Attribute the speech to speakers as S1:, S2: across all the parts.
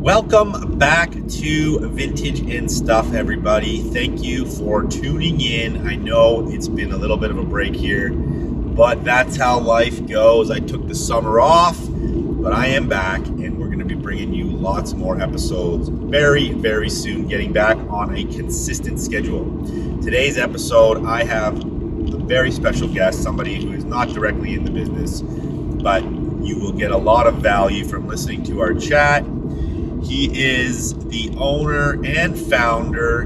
S1: Welcome back to Vintage and Stuff, everybody. Thank you for tuning in. I know it's been a little bit of a break here, but that's how life goes. I took the summer off, but I am back, and we're going to be bringing you lots more episodes very, very soon, getting back on a consistent schedule. Today's episode, I have a very special guest, somebody who is not directly in the business, but you will get a lot of value from listening to our chat. He is the owner and founder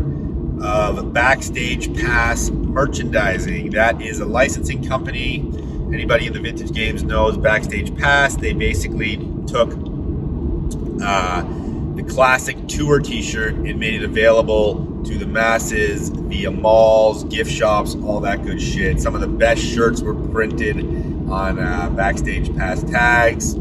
S1: of Backstage Pass Merchandising. That is a licensing company. Anybody in the vintage games knows Backstage Pass. They basically took the classic tour t-shirt and made it available to the masses via malls, gift shops, all that good shit. Some of the best shirts were printed on Backstage Pass tags.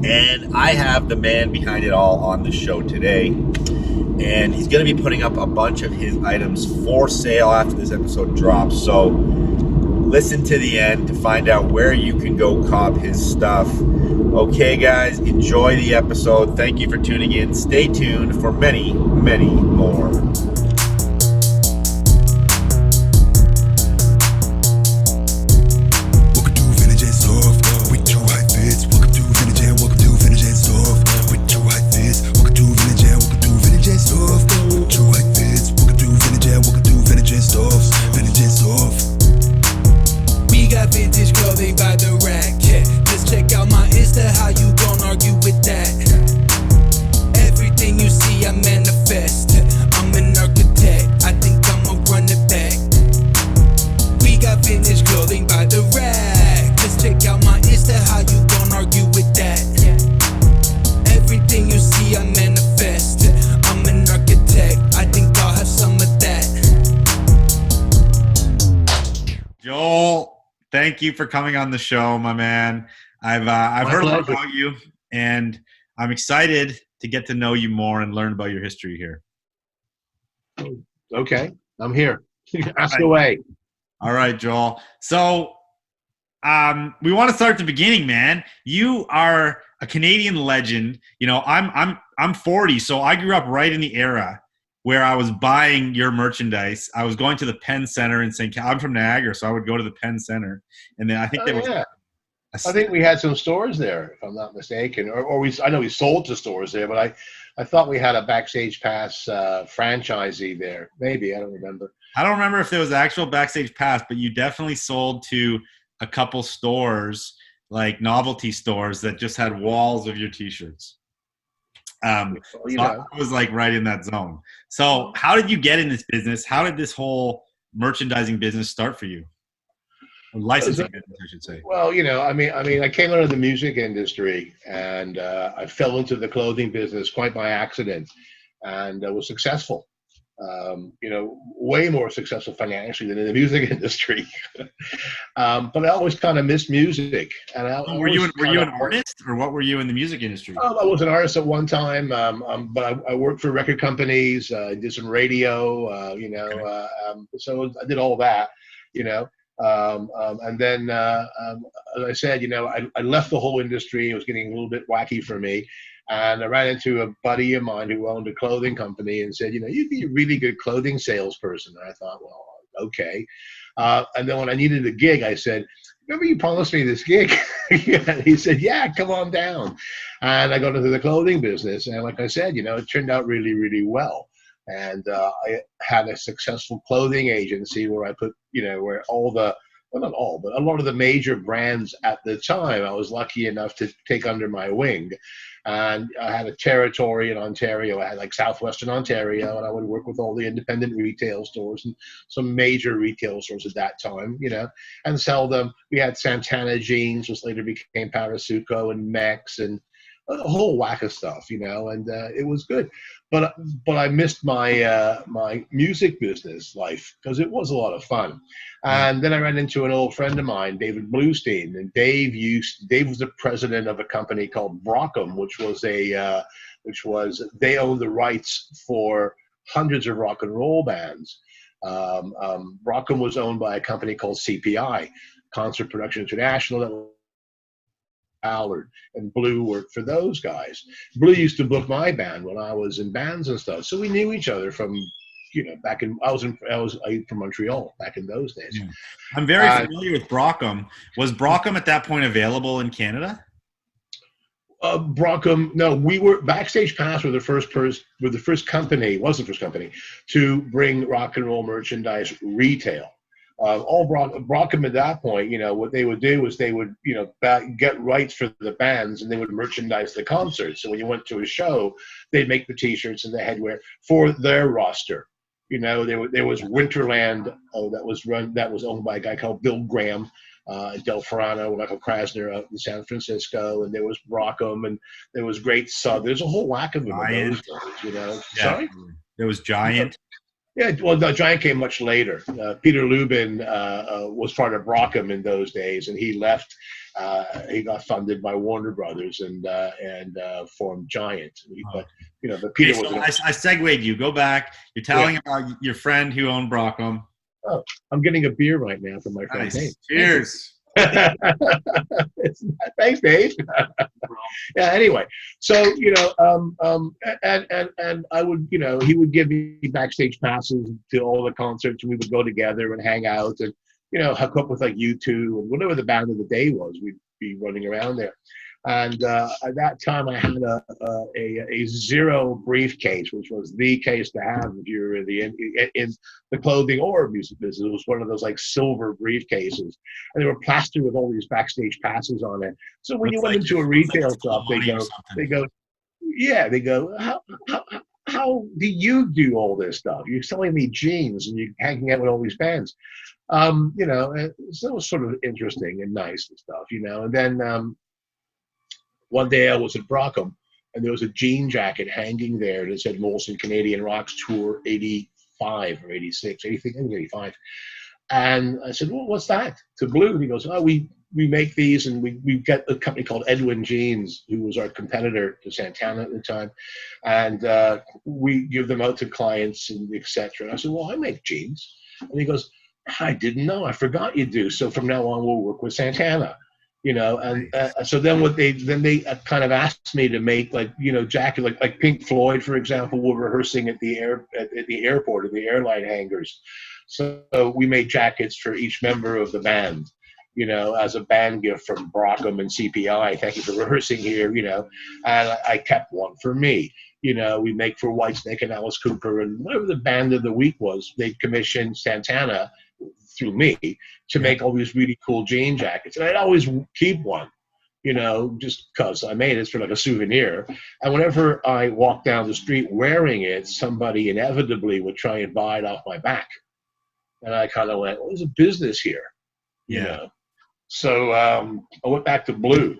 S1: And I have the man behind it all on the show today. And he's going to be putting up a bunch of his items for sale after this episode drops. So listen to the end to find out where you can go cop his stuff. Okay, guys, enjoy the episode. Thank you for tuning in. Stay tuned for many, many more. Thank you for coming on the show, my man. I've heard a lot about you, and I'm excited to get to know you more and learn about your history here.
S2: Okay, I'm here. Ask away.
S1: All right, Joel. So we want to start at the beginning, man. You are a Canadian legend. You know, I'm 40, so I grew up right in the era where I was buying your merchandise. I was going to the Penn Center in St. I'm from Niagara, so I would go to the Penn Center, and then I think
S2: I think we had some stores there, if I'm not mistaken, I know we sold to stores there, but I thought we had a Backstage Pass franchisee there. Maybe, I don't remember.
S1: I don't remember if there was actual Backstage Pass, but you definitely sold to a couple stores, like novelty stores that just had walls of your T-shirts. So I was like right in that zone. So how did you get in this business? How did this whole merchandising business start for you? Or licensing business, I should say.
S2: Well, I mean, I came out of the music industry, and I fell into the clothing business quite by accident, and was successful. Way more successful financially than in the music industry. But I always kind of missed music. And
S1: were you an artist, or what were you in the music industry?
S2: I was an artist at one time, but I worked for record companies, did some radio, so I did all that, and then, as I said, I left the whole industry. It was getting a little bit wacky for me. And I ran into a buddy of mine who owned a clothing company and said, you'd be a really good clothing salesperson. And I thought, well, okay. And then when I needed a gig, I said, remember you promised me this gig? And he said, yeah, come on down. And I got into the clothing business. And like I said, it turned out really, really well. And I had a successful clothing agency where I put, where all the, well, not all, but a lot of the major brands at the time, I was lucky enough to take under my wing. And I had a territory in Ontario. I had like Southwestern Ontario, and I would work with all the independent retail stores and some major retail stores at that time, and sell them. We had Santana jeans, which later became Parasuco, and Mex, and a whole whack of stuff, and it was good. But I missed my my music business life because it was a lot of fun. And then I ran into an old friend of mine, David Bluestein, and Dave was the president of a company called Brockham, which was they owned the rights for hundreds of rock and roll bands. Brockham was owned by a company called CPI, Concert Production International, that Ballard, and Blue worked for those guys. Blue used to book my band when I was in bands and stuff, so we knew each other from, back in I was from Montreal back in those days.
S1: Yeah. I'm very familiar with Brockham. Was Brockham at that point available in Canada?
S2: Brockham, no, we were Backstage Pass were the first company to bring rock and roll merchandise retail. All Brockham at that point, what they would do is they would, get rights for the bands and they would merchandise the concerts. So when you went to a show, they'd make the T-shirts and the headwear for their roster. There was Winterland that was owned by a guy called Bill Graham. Del Ferrano, Michael Krasner out in San Francisco, and there was Brockham, and there was Great Sub. There's a whole whack of them.
S1: Giant.
S2: Yeah.
S1: Sorry? There was Giant.
S2: Yeah, well, the Giant came much later. Peter Lubin was part of Brockham in those days, and he left. He got funded by Warner Brothers and formed Giant. But Peter was.
S1: I segued you. Go back. You're telling about your friend who owned Brockham.
S2: Oh, I'm getting a beer right now from my friend.
S1: Nice. Cheers.
S2: Thanks, Dave. Yeah. Anyway, so and I would, he would give me backstage passes to all the concerts, and we would go together and hang out, and hook up with like U2 and whatever the band of the day was. We'd be running around there. And at that time, I had a Zero briefcase, which was the case to have if you were in the clothing or music business. It was one of those like silver briefcases, and they were plastered with all these backstage passes on it. So when you went into a retail shop, they go, how do you do all this stuff? You're selling me jeans and you're hanging out with all these bands, so it was sort of interesting and nice and stuff, and then. One day I was at Brockham, and there was a jean jacket hanging there that said Molson Canadian Rocks Tour 85 or 86, anything, 85. And I said, well, what's that? To Blue. And he goes, oh, we make these, and we get a company called Edwin Jeans, who was our competitor to Santana at the time, and we give them out to clients and et cetera. And I said, well, I make jeans. And he goes, I didn't know. I forgot you do. So from now on, we'll work with Santana. So then they kind of asked me to make jacket like Pink Floyd, for example, were rehearsing at the airport, at the airline hangars. So we made jackets for each member of the band, as a band gift from Brockham and CPI. Thank you for rehearsing here, and I kept one for me. We make for Whitesnake and Alice Cooper and whatever the band of the week was. They commissioned Santana through me to make all these really cool jean jackets, and I'd always keep one, just because I made it for like a souvenir. And whenever I walked down the street wearing it, somebody inevitably would try and buy it off my back, and I kind of went, well, there's a business here, So I went back to Blue,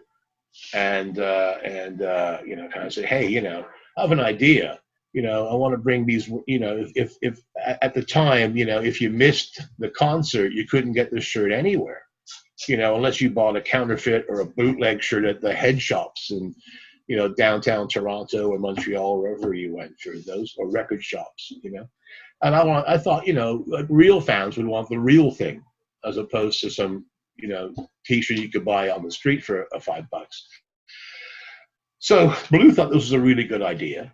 S2: and kind of said, hey, I have an idea. I want to bring these, if at the time, if you missed the concert, you couldn't get this shirt anywhere, unless you bought a counterfeit or a bootleg shirt at the head shops in, downtown Toronto or Montreal, wherever you went for those, or record shops, And I thought, like real fans would want the real thing as opposed to some, T-shirt you could buy on the street for $5. So Blue thought this was a really good idea.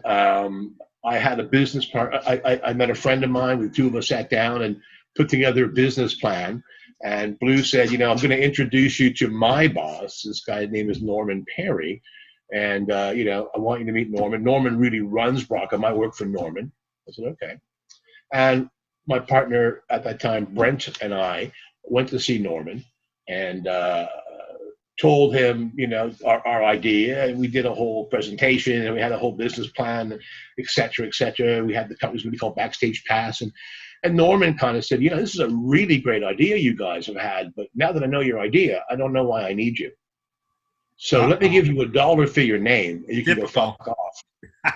S2: I had a business partner. I met a friend of mine. The two of us sat down and put together a business plan. And Blue said, I'm going to introduce you to my boss. This guy's name is Norman Perry. And, I want you to meet Norman. Norman really runs Brockham. I work for Norman. I said, okay. And my partner at that time, Brent, and I went to see Norman and told him, our idea, and we did a whole presentation, and we had a whole business plan, et cetera, et cetera. We had the company's what we call Backstage Pass, and Norman kind of said, this is a really great idea you guys have had, but now that I know your idea, I don't know why I need you. So let me give you $1 for your name, and you can go fuck off. I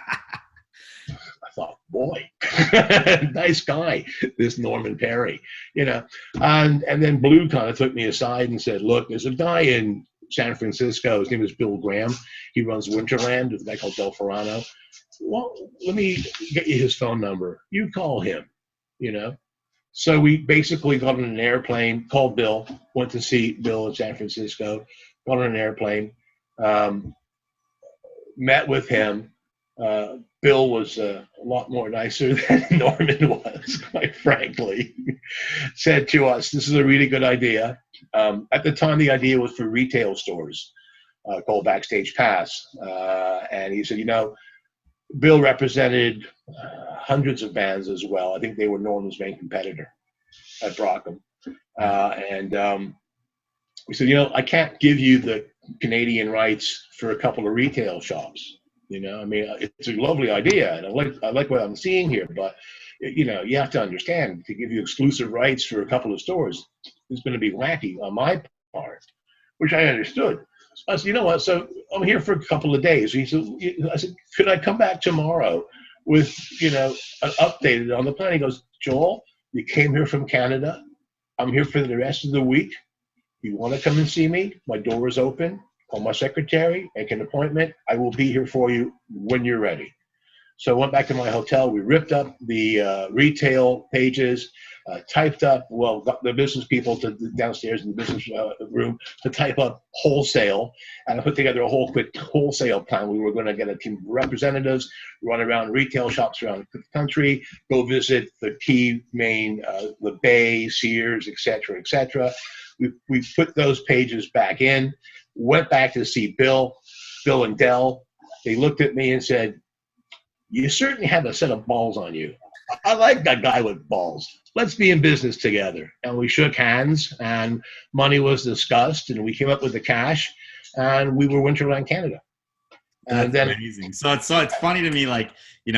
S2: thought, boy, nice guy, this Norman Perry, and then Blue kind of took me aside and said, look, there's a guy in San Francisco. His name is Bill Graham. He runs Winterland with a guy called Del Ferrano. Well, let me get you his phone number. You call him, So we basically got on an airplane, called Bill, went to see Bill in San Francisco, got on an airplane, um, met with him. Bill was a lot more nicer than Norman was, quite frankly. Said to us, "This is a really good idea." At the time, the idea was for retail stores called Backstage Pass, and he said, Bill represented hundreds of bands as well. I think they were Norman's main competitor at Brockham. And we said, I can't give you the Canadian rights for a couple of retail shops. I mean, it's a lovely idea, and I like what I'm seeing here, but you have to understand, to give you exclusive rights for a couple of stores is going to be wacky on my part, which I understood. I said, what? So I'm here for a couple of days. I said, could I come back tomorrow with, an updated on the plan? He goes, Joel, you came here from Canada. I'm here for the rest of the week. You want to come and see me? My door is open. Call my secretary, make an appointment. I will be here for you when you're ready. So I went back to my hotel. We ripped up the retail pages, typed up, got the business people to downstairs in the business room to type up wholesale, and I put together a whole quick wholesale plan. We were going to get a team of representatives, run around retail shops around the country, go visit the key main, the Bay, Sears, et cetera, et cetera. We put those pages back in, went back to see Bill and Dell. They looked at me and said, you certainly have a set of balls on you. I like that guy with balls. Let's be in business together. And we shook hands, and money was discussed, and we came up with the cash, and we were Winterland Canada.
S1: And that's amazing. So it's funny to me, like, you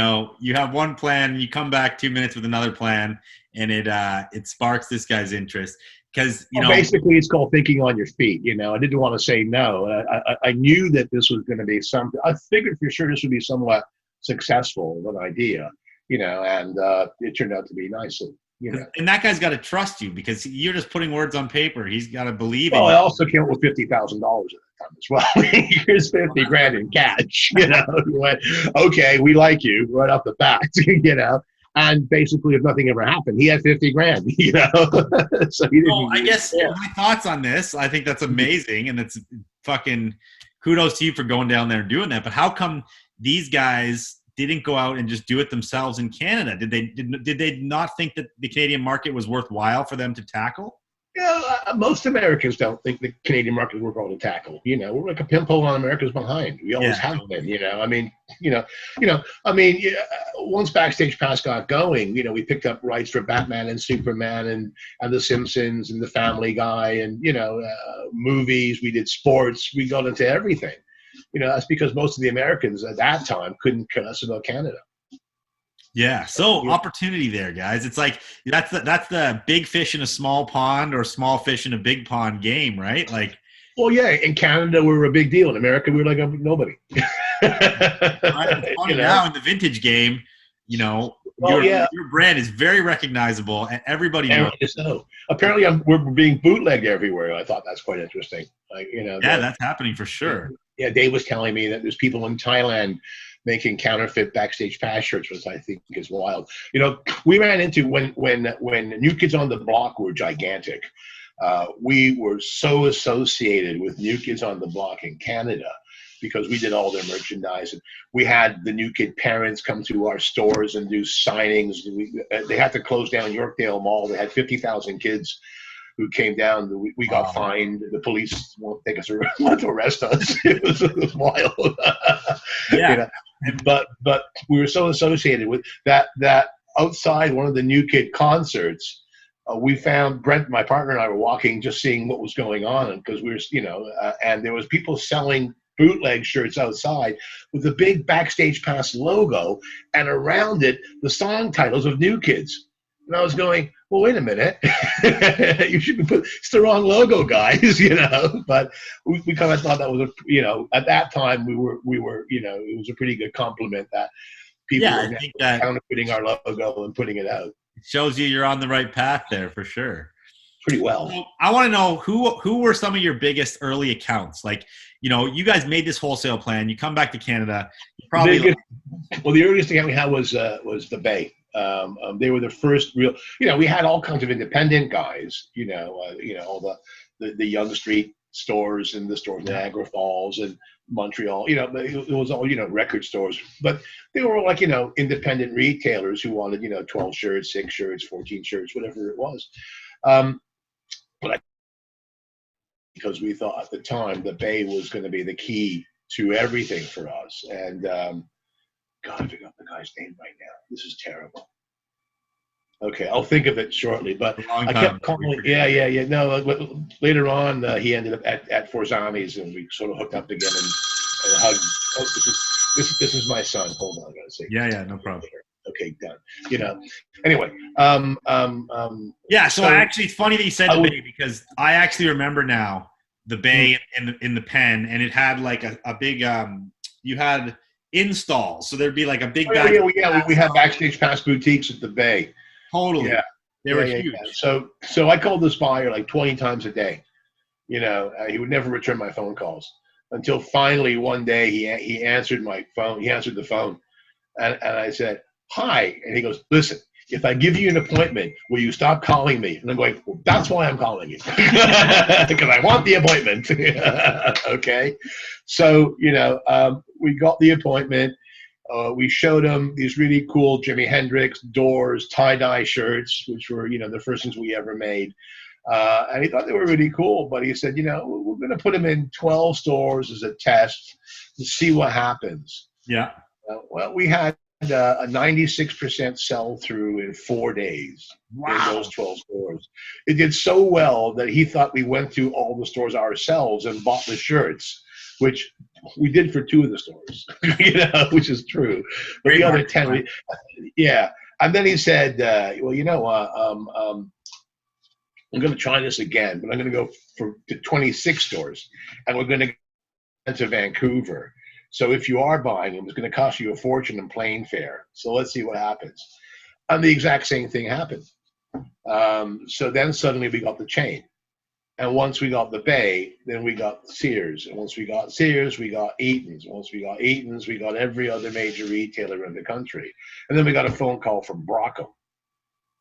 S1: have one plan, you come back 2 minutes with another plan, and it sparks this guy's interest. Because
S2: basically, it's called thinking on your feet. I didn't want to say no. I knew that this was going to be something. I figured for sure this would be somewhat successful of an idea, and it turned out to be nice.
S1: And that guy's got to trust you, because you're just putting words on paper. He's got to believe in you.
S2: I also came up with $50,000 at the time as well. Here's 50 grand in cash. You went, okay, we like you right off the bat. And basically, if nothing ever happened, he had 50 grand. So he didn't.
S1: I guess my thoughts on this. I think that's amazing, and it's fucking kudos to you for going down there and doing that. But how come these guys didn't go out and just do it themselves in Canada? Did they not think that the Canadian market was worthwhile for them to tackle?
S2: Most Americans don't think the Canadian market is worthwhile to tackle. We're like a pinhole on America's behind. We always have been. Once Backstage Pass got going, we picked up rights for Batman and Superman and The Simpsons and The Family Guy and movies. We did sports. We got into everything. That's because most of the Americans at that time couldn't care less about Canada.
S1: Yeah. So opportunity there, guys. It's like that's the big fish in a small pond or small fish in a big pond game, right? Like,
S2: well, yeah. In Canada, we were a big deal. In America, we were like nobody.
S1: Right? Now in the vintage game, your brand is very recognizable, and everybody knows.
S2: So apparently, we're being bootlegged everywhere. I thought that's quite interesting.
S1: That's happening for sure.
S2: Yeah, Dave was telling me that there's people in Thailand making counterfeit Backstage Pass shirts, which I think is wild. We ran into when New Kids on the Block were gigantic. We were so associated with New Kids on the Block in Canada because we did all their merchandise, and we had the New Kid parents come to our stores and do signings. They had to close down Yorkdale Mall. They had 50,000 kids who came down. We got fined. The police won't take us around, want to arrest us. It was wild.
S1: Yeah.
S2: But we were so associated with that outside one of the New Kid concerts, we found Brent, my partner, and I were walking, just seeing what was going on, because we were, and there was people selling bootleg shirts outside with the big Backstage Pass logo, and around it the song titles of New Kids. And I was going, well, wait a minute, you should be it's the wrong logo, guys, But we kind of thought that was at that time we were, it was a pretty good compliment that people were counterfeiting our logo and putting it out.
S1: It shows you're on the right path there for sure.
S2: Pretty well.
S1: So I want to know who were some of your biggest early accounts? Like, you guys made this wholesale plan. You come back to Canada.
S2: The earliest account we had was the Bay. They were the first real. We had all kinds of independent guys. All the Young Street stores in the stores, Niagara Falls and Montreal. You know, it was all, you know, record stores, but they were like, you know, independent retailers who wanted, you know, 12 shirts, 6 shirts, 14 shirts, whatever it was. But because we thought at the time the Bay was going to be the key to everything for us. And God, I forgot the guy's name right now. This is terrible. Okay, I'll think of it shortly. But I kept calling. Yeah. No, later on, he ended up at Forzani's, and we sort of hooked up again and hugged. Oh, this is my son. Hold on, I gotta say.
S1: Yeah, no problem.
S2: Okay, done. You know. Anyway,
S1: yeah. So actually, it's funny that you said the Bay, because I actually remember now the Bay in the pen, and it had like a big you had installs, so there'd be like a big.
S2: We had Backstage Pass boutiques at the Bay.
S1: Totally. Yeah. They were huge.
S2: Yeah. So I called this buyer like 20 times a day. You know, he would never return my phone calls until finally one day he answered my phone. He answered the phone, and I said, "Hi," and he goes, "Listen, if I give you an appointment, will you stop calling me?" And I'm going, "Well, that's why I'm calling you, because I want the appointment." Okay. So, you know, we got the appointment. We showed him these really cool Jimi Hendrix, Doors, tie-dye shirts, which were, you know, the first things we ever made. And he thought they were really cool, but he said, you know, we're going to put them in 12 stores as a test to see what happens.
S1: Yeah.
S2: Well, we had a 96% sell-through in 4 days.
S1: Wow.
S2: In those 12 stores. It did so well that he thought we went to all the stores ourselves and bought the shirts, which we did for 2 of the stores, you know, which is true. But the other 10, yeah. And then he said, well, you know, I'm going to try this again, but I'm going to go to 26 stores, and we're going to go to Vancouver. So if you are buying them, it's going to cost you a fortune in plane fare. So let's see what happens. And the exact same thing happened. So then suddenly we got the chain. And once we got the Bay, then we got Sears. And once we got Sears, we got Eaton's. Once we got Eaton's, we got every other major retailer in the country. And then we got a phone call from Brockham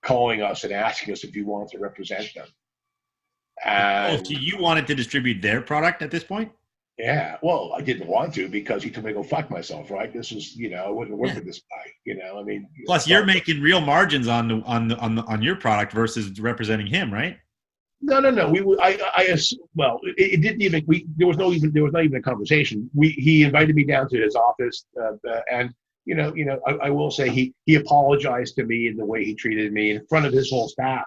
S2: calling us and asking us if we wanted to represent them. And,
S1: so you wanted to distribute their product at this point?
S2: Yeah. Well, I didn't want to, because he told me to go fuck myself, right? This is, you know, I wouldn't work with this guy, you know. I mean,
S1: plus you're making real margins on your product versus representing him, right?
S2: No. Well, it didn't even. There was not even a conversation. He invited me down to his office, and you know, I will say he apologized to me in the way he treated me in front of his whole staff,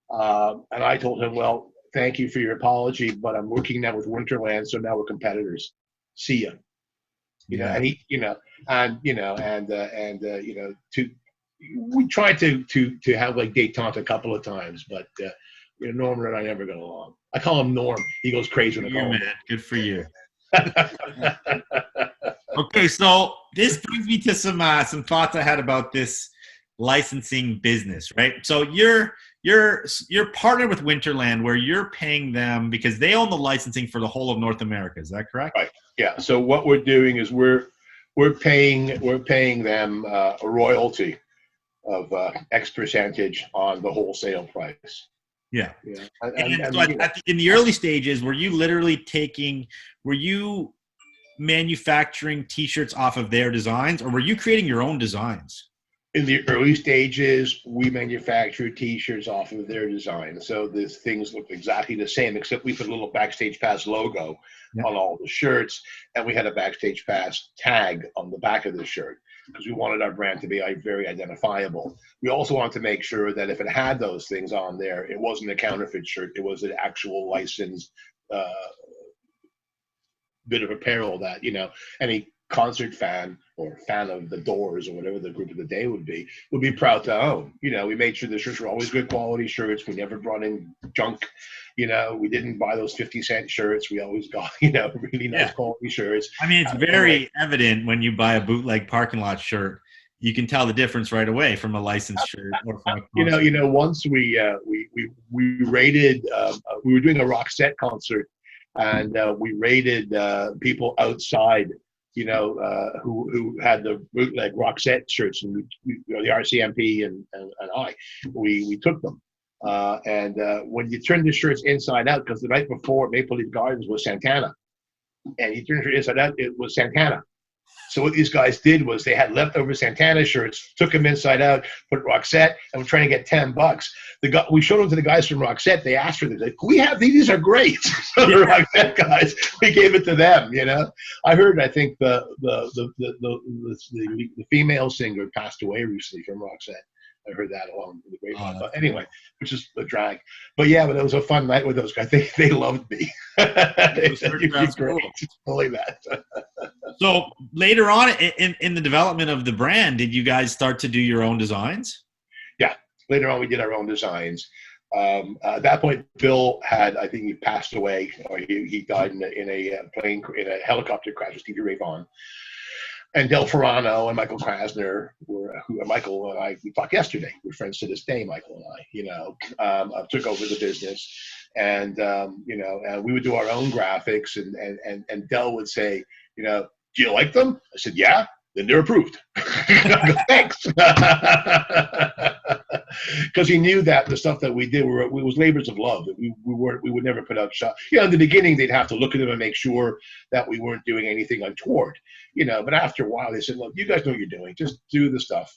S2: and I told him, well, thank you for your apology, but I'm working now with Winterland, so now we're competitors. See ya. You know, and he, you know, we tried to have like détente a couple of times, but. You know, Norman and I never got along. I call him Norm. He goes crazy when I call him.
S1: Man, good for you. Okay, so this brings me to some thoughts I had about this licensing business, right? So you're partnered with Winterland, where you're paying them because they own the licensing for the whole of North America. Is that correct?
S2: Right. Yeah. So what we're doing is we're paying them a royalty of X percentage on the wholesale price.
S1: Yeah. And so in the early stages, were you manufacturing T-shirts off of their designs, or were you creating your own designs?
S2: In the early stages, we manufactured T-shirts off of their designs. So these things look exactly the same, except we put a little Backstage Pass logo on all the shirts, and we had a Backstage Pass tag on the back of the shirt, because we wanted our brand to be very identifiable. We also wanted to make sure that if it had those things on there, it wasn't a counterfeit shirt. It was an actual licensed bit of apparel that, you know, any concert fan or fan of the Doors or whatever the group of the day would be proud to own. You know, we made sure the shirts were always good quality shirts. We never brought in junk. You know, we didn't buy those 50-cent shirts. We always got, you know, really nice quality shirts.
S1: I mean, it's very evident when you buy a bootleg parking lot shirt. You can tell the difference right away from a licensed shirt. Or from a
S2: once we raided, we were doing a Roxette concert, and we raided people outside, you know, who had the bootleg Roxette shirts, and the RCMP and I, we took them. And when you turn the shirts inside out, because the night before Maple Leaf Gardens was Santana, and you turn the shirt inside out, it was Santana. So what these guys did was they had leftover Santana shirts, took them inside out, put Roxette, and we're trying to get $10. We showed them to the guys from Roxette. They asked for them. Like, we have these are great. So the Roxette guys, we gave it to them. I heard. I think the female singer passed away recently from Roxette. I heard that along with the grapevine. But anyway, which is a drag. But yeah, but it was a fun night with those guys. They loved me. They said, "You're great." Only that.
S1: So later on in the development of the brand, did you guys start to do your own designs?
S2: Yeah, later on we did our own designs. At that point, Bill had, I think he passed away, or he died in a helicopter crash with Stevie Ray Vaughan. And Del Ferrano and Michael Krasner Michael and I, we talked yesterday. We're friends to this day, Michael and I, took over the business. And, and we would do our own graphics, and Del would say, do you like them? I said, yeah, then they're approved. I go, thanks. Because he knew that the stuff that we did was labors of love. That we would never put out shot. In the beginning, they'd have to look at them and make sure that we weren't doing anything untoward. But after a while, they said, look, you guys know what you're doing. Just do the stuff,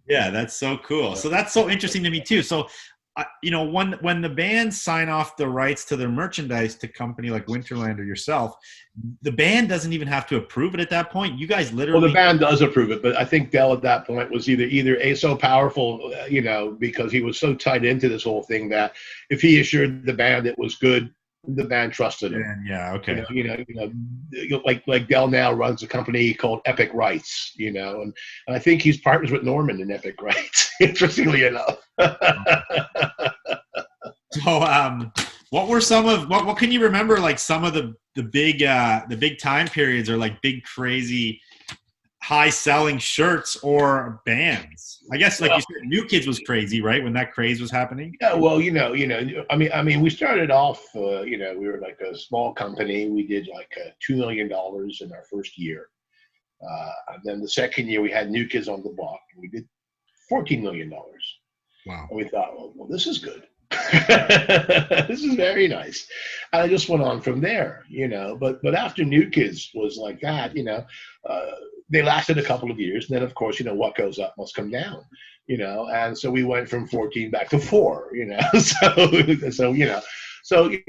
S1: yeah, that's so cool. So that's so interesting to me too. So, when the bands sign off the rights to their merchandise to company like Winterland or yourself, the band doesn't even have to approve it at that point. You guys literally.
S2: Well, the band does approve it, but I think Del at that point was either so powerful, because he was so tied into this whole thing that if he assured the band it was good, the band trusted him.
S1: Yeah, okay.
S2: Like Del now runs a company called Epic Rights, and I think he's partners with Norman in Epic Rights. Interestingly enough.
S1: So, what were some of what can you remember? Like some of the big time periods, or like big crazy high selling shirts or bands? I guess you said, New Kids was crazy, right? When that craze was happening.
S2: Yeah, well, I mean, we started off, we were like a small company. We did like $2 million in our first year, and then the second year we had New Kids on the Block, and we did $14 million.
S1: Wow!
S2: And we thought, well, this is good. This is very nice. And I just went on from there, But after New Kids was like that, they lasted a couple of years, and then of course, what goes up must come down, and so we went from 14 back to 4,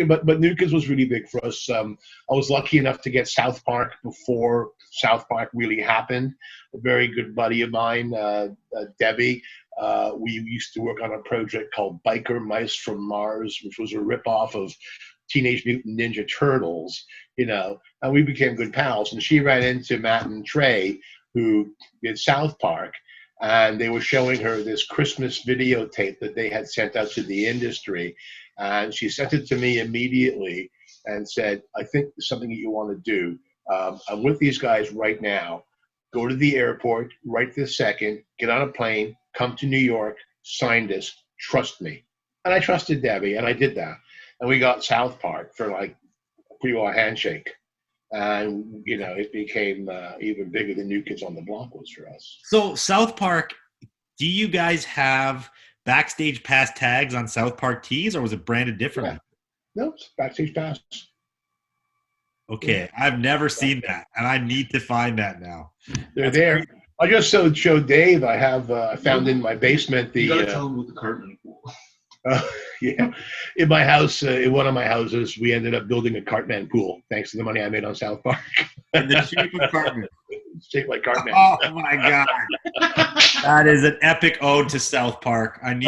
S2: but New Kids was really big for us. I was lucky enough to get South Park before South Park really happened. A very good buddy of mine, Debbie, we used to work on a project called Biker Mice from Mars, which was a ripoff of Teenage Mutant Ninja Turtles, and we became good pals. And she ran into Matt and Trey, who did South Park, and they were showing her this Christmas videotape that they had sent out to the industry. And she sent it to me immediately and said, I think there's something that you want to do. I'm with these guys right now. Go to the airport right this second, get on a plane, come to New York, sign this, trust me. And I trusted Debbie, and I did that. And we got South Park for like a pre-war handshake. And, it became even bigger than New Kids on the Block was for us.
S1: So South Park, do you guys have Backstage Pass tags on South Park tees, or was it branded differently?
S2: Yeah. No, it's Backstage Pass.
S1: Okay, yeah. I've never seen that, and I need to find that now.
S2: They're there. Great. I just showed Dave. I have found in my basement the.
S3: You gotta tell him with the Cartman.
S2: Yeah, in my house, in one of my houses, we ended up building a Cartman pool thanks to the money I made on South Park.
S1: In the shape of Cartman.
S2: Shaped like Cartman.
S1: Oh my God, that is an epic ode to South Park. I need.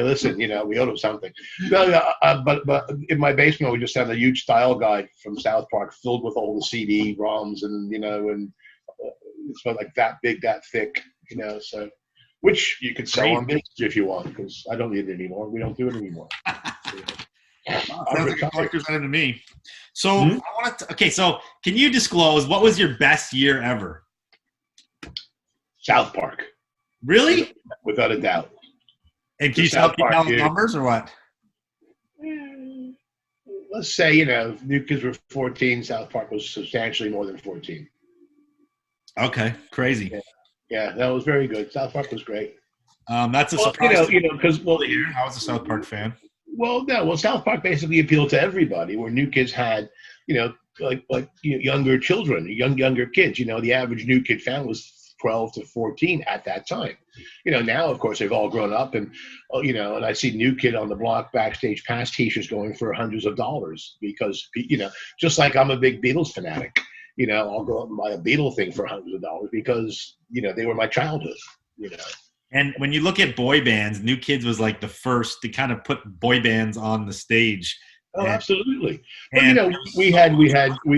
S2: Listen, we owed him something. But in my basement, we just had a huge style guide from South Park filled with all the CD-ROMs, and and it's about like that big, that thick, so. Which you could sell on Vintage if you want, because I don't need it anymore. We don't do it anymore.
S1: Sounds like a collector's item to me. So so can you disclose what was your best year ever?
S2: South Park.
S1: Really?
S2: Without a doubt.
S1: And can you tell the numbers or what?
S2: Let's say, New Kids were 14, South Park was substantially more than 14.
S1: Okay, crazy.
S2: Yeah, that was very good. South Park was great.
S1: That's a
S2: Well,
S1: surprise to
S2: because
S1: people to hear. I was a South Park fan.
S2: well, no, well, South Park basically appealed to everybody. Where New Kids had, younger children, younger kids. The average New Kid fan was 12 to 14 at that time. Now of course they've all grown up, and and I see New Kid on the Block Backstage Pass T-shirts going for hundreds of dollars because just like I'm a big Beatles fanatic. I'll go out and buy a Beatle thing for hundreds of dollars because they were my childhood.
S1: And when you look at boy bands, New Kids was like the first to kind of put boy bands on the stage.
S2: Oh,
S1: And,
S2: absolutely. But
S1: and
S2: we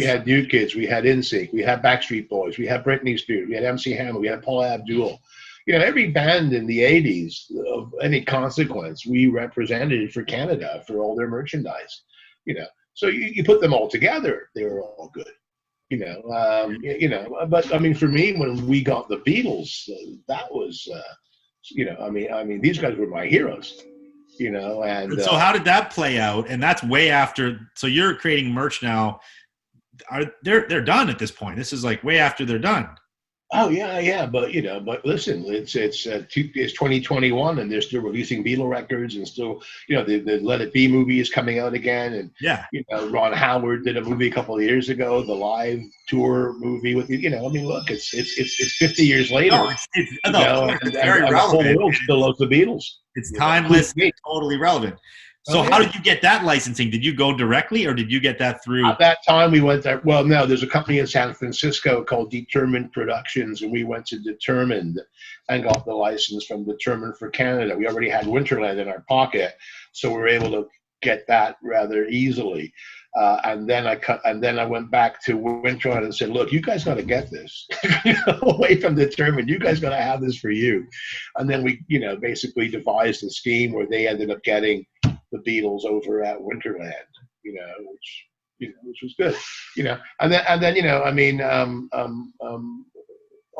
S2: had New Kids, we had NSYNC, we had Backstreet Boys, we had Britney Spears, we had MC Hammer, we had Paula Abdul. Every band in the '80s of any consequence, we represented for Canada for all their merchandise. So you put them all together, they were all good. But I mean, for me, when we got the Beatles, that was, these guys were my heroes. And
S1: so how did that play out? And that's way after. So you're creating merch now. They're done at this point? This is like way after they're done.
S2: Oh yeah, but listen, it's 2021, and they're still releasing Beatle records, and still, the Let It Be movie is coming out again, and
S1: yeah,
S2: Ron Howard did a movie a couple of years ago, the live tour movie with look, it's 50 years later,
S1: no, it's very relevant.
S2: The whole world still loves the Beatles.
S1: It's timeless, totally relevant. So how did you get that licensing? Did you go directly, or did you get that through?
S2: At that time, we went there. Well, no, there's a company in San Francisco called Determined Productions, and we went to Determined and got the license from Determined for Canada. We already had Winterland in our pocket, so we were able to get that rather easily. And then I went back to Winterland and said, "Look, you guys got to get this away from Determined. You guys got to have this for you." And then we, basically devised a scheme where they ended up getting the Beatles over at Winterland, which was good, and then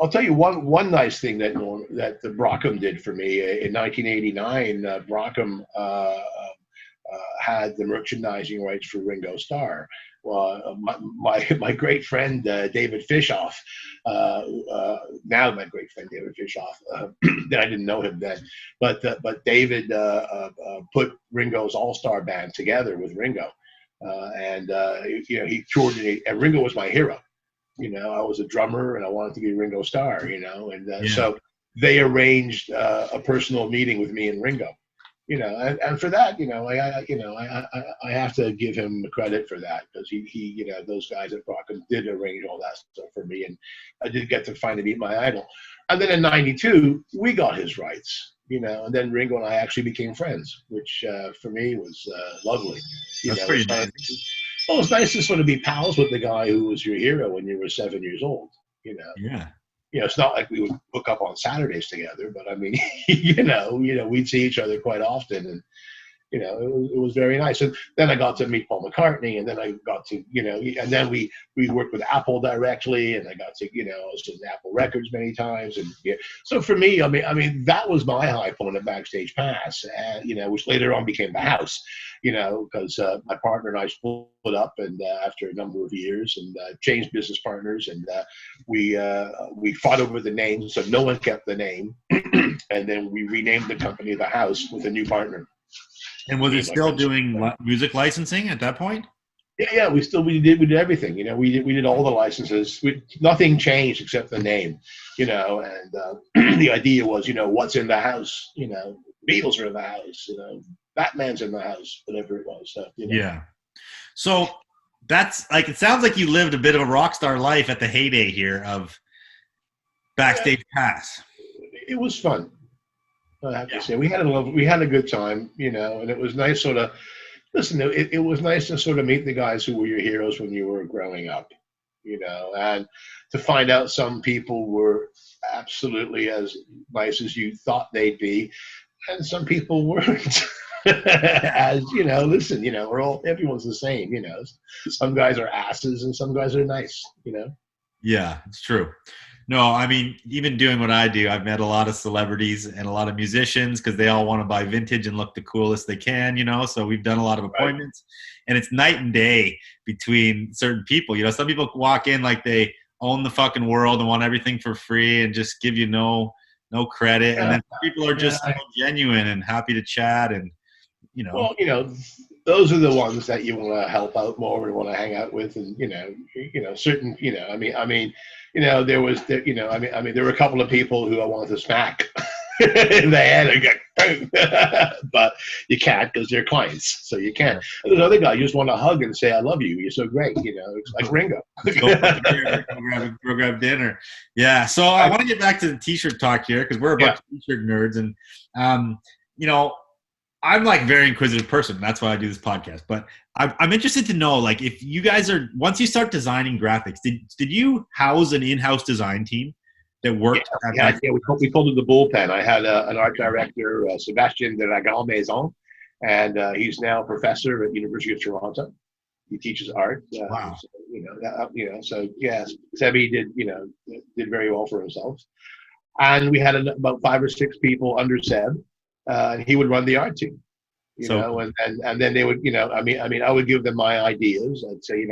S2: I'll tell you one nice thing that the Brockham did for me in 1989. Brockham had the merchandising rights for Ringo Starr. Well, my great friend David Fishoff, now my great friend David Fishoff, I didn't know him then, but David put Ringo's All-Star Band together with Ringo, and he toured it, and Ringo was my hero. I was a drummer and I wanted to be Ringo Starr, and so they arranged a personal meeting with me and Ringo. And for that, I have to give him credit for that, because he those guys at Brockham did arrange all that stuff for me, and I did get to finally meet my idol. And then in '92, we got his rights, and then Ringo and I actually became friends, which for me was lovely.
S1: That's pretty nice.
S2: Well, it's nice to sort of be pals with the guy who was your hero when you were 7 years old.
S1: Yeah.
S2: It's not like we would hook up on Saturdays together, but I mean, we'd see each other quite often, and it was very nice. And then I got to meet Paul McCartney, and then I got to, and then we worked with Apple directly, and I got to, I was in Apple Records many times, and so for me, I mean, that was my high point at Backstage Pass, which later on became the house, because my partner and I split up, and after a number of years, and changed business partners, and we fought over the name, so no one kept the name, and then we renamed the company The House with a new partner.
S1: And was it still doing music licensing at that point?
S2: Yeah, we did everything. We did all the licenses. Nothing changed except the name, and the idea was, what's in the house? Beatles are in the house. Batman's in the house. Whatever it was. So,
S1: Yeah. So that's like, it sounds like you lived a bit of a rock star life at the heyday here of Backstage Pass.
S2: It was fun. I have to say, we had a good time, and it was nice sort of, listen, it was nice to sort of meet the guys who were your heroes when you were growing up, and to find out some people were absolutely as nice as you thought they'd be, and some people weren't. As listen, everyone's the same, some guys are asses and some guys are nice,
S1: Yeah, it's true. No, I mean, even doing what I do, I've met a lot of celebrities and a lot of musicians because they all want to buy vintage and look the coolest they can, so we've done a lot of appointments, and it's night and day between certain people. Some people walk in like they own the fucking world and want everything for free and just give you no no credit, and
S2: Yeah,
S1: then people are just genuine and happy to chat, and
S2: well, those are the ones that you want to help out more and want to hang out with, and certain, there were a couple of people who I wanted to smack in the head and get, boom. But you can't because they're clients, so you can't. And there's another guy you just want to hug and say, "I love you. You're so great." It's like Ringo.
S1: Let's go for beer, go grab dinner. Yeah. So I want to get back to the t-shirt talk here because we're a bunch of t-shirt nerds, and I'm like a very inquisitive person. That's why I do this podcast. But I'm interested to know, like, if you guys are, once you start designing graphics, did you house an in-house design team that worked?
S2: We called it the bullpen. I had an art director, Sebastian de la Maison, and he's now a professor at the University of Toronto. He teaches art.
S1: Wow.
S2: So Sebi did very well for himself. And we had about 5 or 6 people under Seb. And he would run the art team, and then they would, I would give them my ideas. I'd say,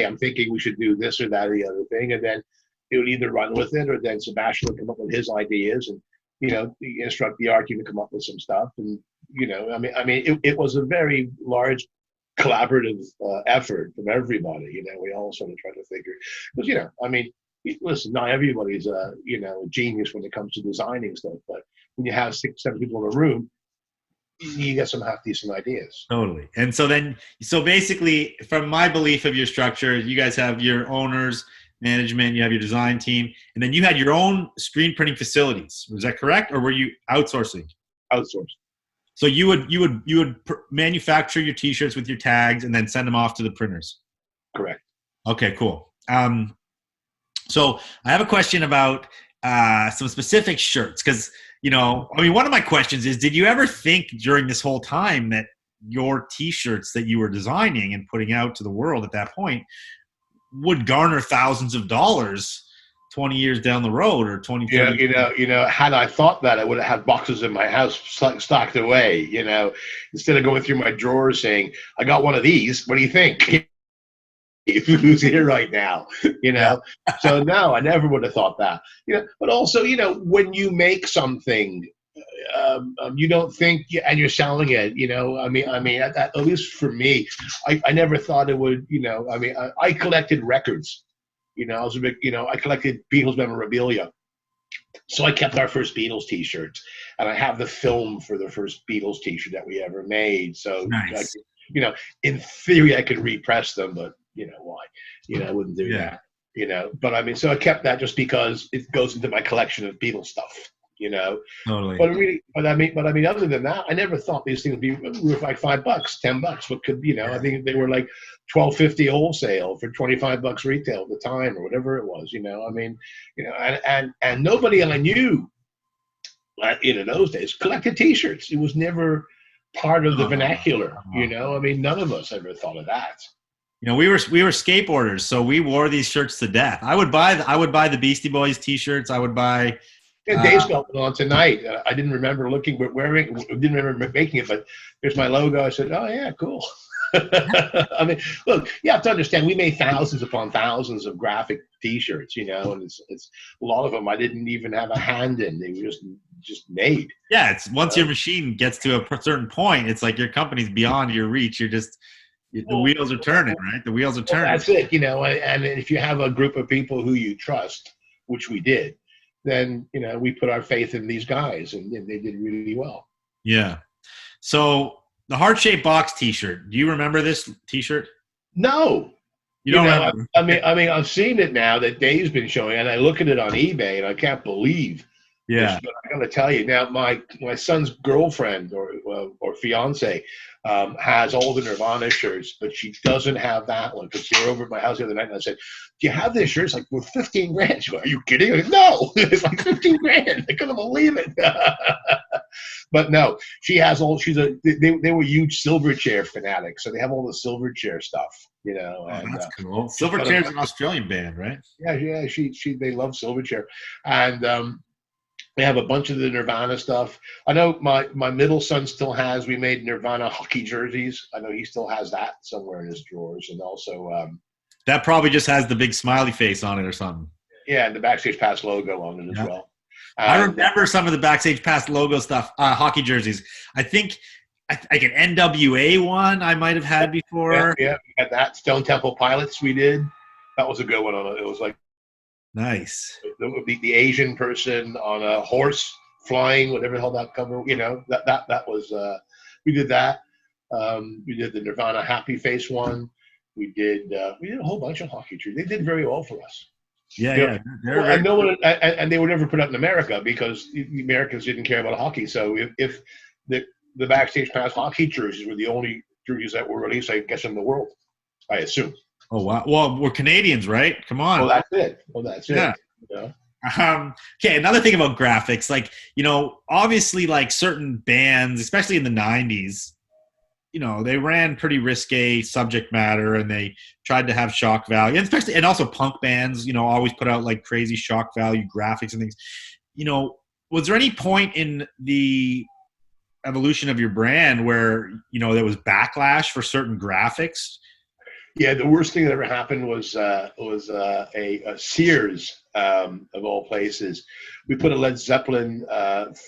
S2: I'm thinking we should do this or that or the other thing. And then he would either run with it, or then Sebastian would come up with his ideas and, instruct the art team to come up with some stuff. And, it was a very large collaborative effort from everybody. We all sort of try to figure, because, listen, not everybody's a genius when it comes to designing stuff, but when you have 6, 7 people in a room, you get some half decent ideas.
S1: Totally. And so basically, from my belief of your structure, you guys have your owners, management, you have your design team, and then you had your own screen printing facilities. Was that correct, or were you outsourcing?
S2: Outsourced.
S1: So you would manufacture your t-shirts with your tags and then send them off to the printers.
S2: Correct.
S1: Okay, cool. So I have a question about some specific shirts, because one of my questions is, did you ever think during this whole time that your t-shirts that you were designing and putting out to the world at that point would garner thousands of dollars 20 years down the road, or 20
S2: years? Had I thought that, I would have had boxes in my house stocked away, instead of going through my drawers saying, I got one of these, what do you think? Who's here right now, So no, I never would have thought that, but also, when you make something, you don't think, and you're selling it, at least for me, I never thought it would, I collected records, I was a big, I collected Beatles memorabilia. So I kept our first Beatles t-shirt, and I have the film for the first Beatles t-shirt that we ever made. So,
S1: nice.
S2: In theory, I could repress them, but why? I wouldn't do that. But so I kept that just because it goes into my collection of Beatles stuff.
S1: Totally.
S2: But other than that, I never thought these things would be worth like $5, $10. What could, I think they were like $12.50 wholesale for $25 retail at the time, or whatever it was. And nobody I knew in those days collected T-shirts. It was never part of the vernacular. None of us ever thought of that.
S1: We were skateboarders, so we wore these shirts to death. I would buy the Beastie Boys T-shirts. I would buy.
S2: Dave's got one on tonight. I didn't remember didn't remember making it, but there's my logo. I said, "Oh yeah, cool." Look, you have to understand, we made thousands upon thousands of graphic T-shirts, and it's a lot of them I didn't even have a hand in. They were just made. Yeah,
S1: it's once your machine gets to a certain point, it's like your company's beyond your reach. You're just the wheels are turning, right? The wheels are turning.
S2: That's it, and if you have a group of people who you trust, which we did, then we put our faith in these guys, and they did really well.
S1: Yeah. So the heart-shaped box T-shirt. Do you remember this T-shirt?
S2: No.
S1: You don't remember?
S2: I've seen it now that Dave's been showing, and I look at it on eBay, and I can't believe.
S1: Yeah.
S2: But I got to tell you now, my son's girlfriend or fiance has all the Nirvana shirts, but she doesn't have that one, because she was over at my house the other night, and I said, "Do you have this shirt?" It's like, "Well, 15 grand." She goes, "Are you kidding?" I said, "No, it's like 15 grand. I couldn't believe it." But no, she has all. They were huge Silverchair fanatics, so they have all the Silverchair stuff, And,
S1: that's cool. Silverchair's an Australian band, right?
S2: Yeah. They love Silverchair, and they have a bunch of the Nirvana stuff. I know my middle son still has. We made Nirvana hockey jerseys. I know he still has that somewhere in his drawers, and also
S1: that probably just has the big smiley face on it or something.
S2: Yeah, and the Backstage Pass logo on it as well.
S1: I
S2: And
S1: remember some of the Backstage Pass logo stuff, hockey jerseys. I think like an NWA one I might have had before.
S2: yeah, we had that. Stone Temple Pilots we did. That was a good one. It was like
S1: Nice.
S2: the Asian person on a horse flying, whatever the hell that cover, that was, we did that. We did the Nirvana Happy Face one. We did a whole bunch of hockey jerseys. They did very well for us.
S1: Yeah,
S2: You
S1: yeah.
S2: know, and no one, and they were never put out in America because the Americans didn't care about hockey. So if the Backstage Pass hockey jerseys were the only jerseys that were released, I guess, in the world, I assume.
S1: Oh wow. Well, we're Canadians, right? Come on.
S2: Well, that's it.
S1: Yeah.
S2: You know?
S1: Okay, another thing about graphics, like, obviously, like certain bands, especially in the 90s, they ran pretty risque subject matter, and they tried to have shock value, and especially, and also punk bands, always put out like crazy shock value graphics and things. Was there any point in the evolution of your brand where, there was backlash for certain graphics?
S2: Yeah, the worst thing that ever happened was a Sears, of all places. We put a Led Zeppelin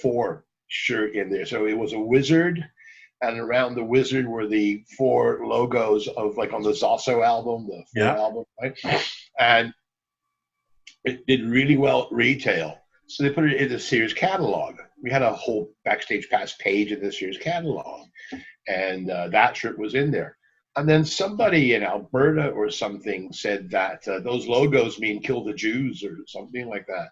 S2: 4 shirt in there. So it was a wizard, and around the wizard were the 4 logos of, like, on the Zosso album, the 4 album, right? And it did really well at retail. So they put it in the Sears catalog. We had a whole Backstage Pass page in the Sears catalog, and that shirt was in there. And then somebody in Alberta or something said that those logos mean kill the Jews or something like that.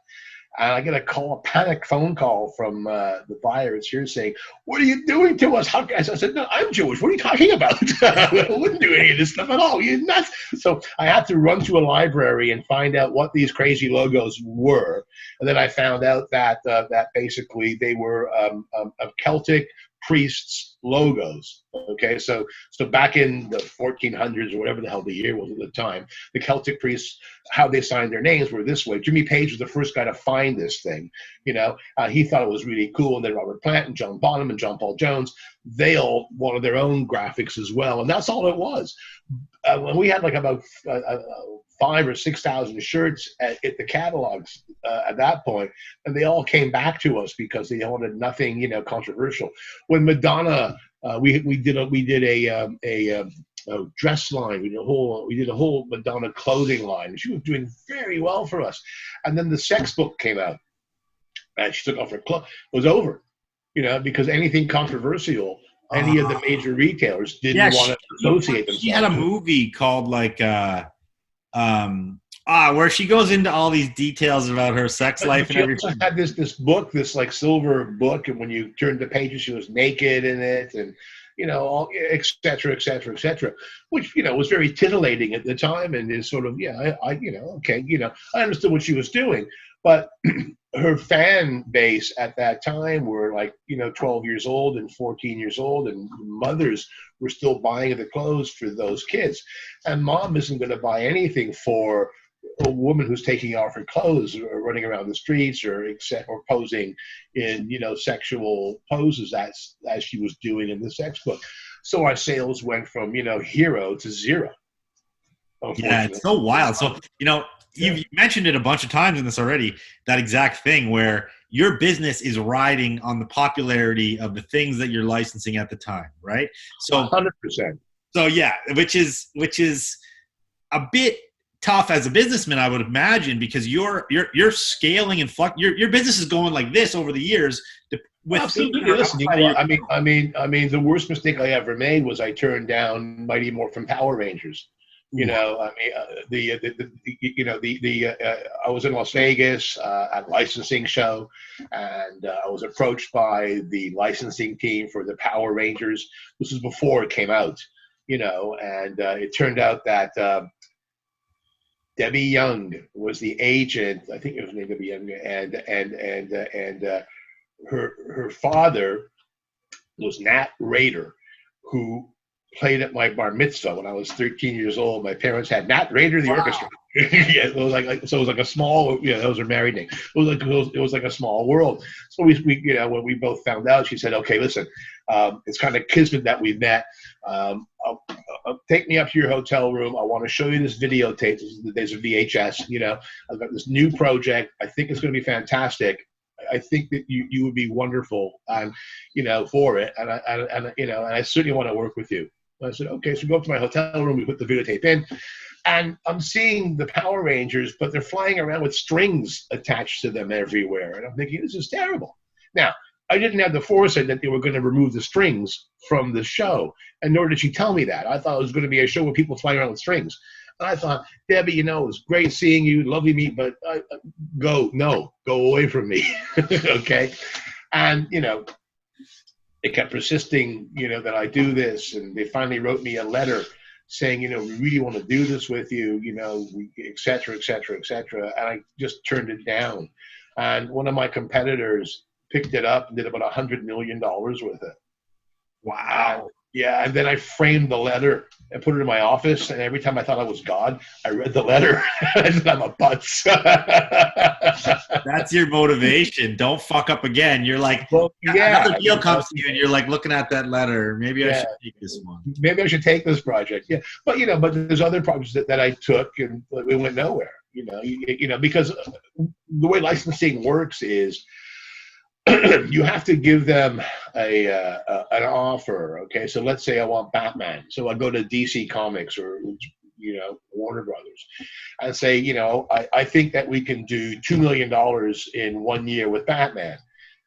S2: And I get a panic phone call from the buyer at Sears saying, "What are you doing to us?" I said, "No, I'm Jewish. What are you talking about? I wouldn't do any of this stuff at all. You're nuts." So I had to run to a library and find out what these crazy logos were. And then I found out that basically they were Celtic priests' logos. Okay, so back in the 1400s or whatever the hell the year was at the time, the Celtic priests, how they signed their names were this way. Jimmy Page was the first guy to find this thing. He thought it was really cool, and then Robert Plant and John Bonham and John Paul Jones, they all wanted their own graphics as well, and that's all it was. When we had like about 5,000 or 6,000 shirts at the catalogs at that point, and they all came back to us because they wanted nothing, controversial. When Madonna, we did a dress line, we did a whole Madonna clothing line. She was doing very well for us, and then the sex book came out, and she took off her clothes. It was over, because anything controversial, any of the major retailers didn't want to associate themselves.
S1: She had a movie called like where she goes into all these details about her sex life and everything.
S2: She had this book, this like silver book, and when you turned the pages, she was naked in it, and all, et cetera, et cetera, et cetera, which was very titillating at the time, and is sort of I understood what she was doing, but her fan base at that time were like 12 years old and 14 years old, and mothers were still buying the clothes for those kids, and mom isn't going to buy anything for a woman who's taking off her clothes or running around the streets or posing in sexual poses as she was doing in the sex book. So our sales went from hero to zero.
S1: Yeah, it's so wild. So you've mentioned it a bunch of times in this already, that exact thing where your business is riding on the popularity of the things that you're licensing at the time, right? So
S2: 100%.
S1: So yeah, which is a bit tough as a businessman, I would imagine, because you're scaling and your business is going like this over the years.
S2: Absolutely. Listen, I mean, the worst mistake I ever made was I turned down Mighty Morphin Power Rangers. I was in Las Vegas at a licensing show, and I was approached by the licensing team for the Power Rangers. This was before it came out, and it turned out that Debbie Young was the agent. I think it was named Debbie Young, and her father was Nat Rader, who played at my bar mitzvah when I was 13 years old. My parents had Nat Rader, the orchestra. Yeah, it was like a small. That was her married name. It was like a small world. So we when we both found out, she said, "Okay, listen, it's kind of kismet that we met. Take me up to your hotel room. I want to show you this videotape. There's a VHS. I've got this new project. I think it's going to be fantastic. I think that you would be wonderful, and for it, and I certainly want to work with you. And I said, okay. So we go up to my hotel room. We put the videotape in, and I'm seeing the Power Rangers, but they're flying around with strings attached to them everywhere, and I'm thinking, this is terrible. Now, I didn't have the foresight that they were going to remove the strings from the show, and nor did she tell me that. I thought it was going to be a show with people flying around with strings. And I thought, Debbie, it was great seeing you, lovely meet, but go away from me, okay? And, they kept persisting, that I do this, and they finally wrote me a letter saying, we really want to do this with you, et cetera, et cetera, et cetera. And I just turned it down. And one of my competitors picked it up and did about $100 million with it.
S1: Wow.
S2: Yeah, and then I framed the letter and put it in my office, and every time I thought I was God, I read the letter. I said, I'm a putz.
S1: That's your motivation. Don't fuck up again. You're like, another deal comes to you, and you're like looking at that letter. Maybe I should take this one.
S2: Maybe I should take this project. Yeah, but there's other projects that I took, and it went nowhere. Because the way licensing works is, you have to give them an offer. Okay, so let's say I want Batman, so I go to DC Comics or Warner Brothers, and say, I think that we can do $2 million in 1 year with Batman,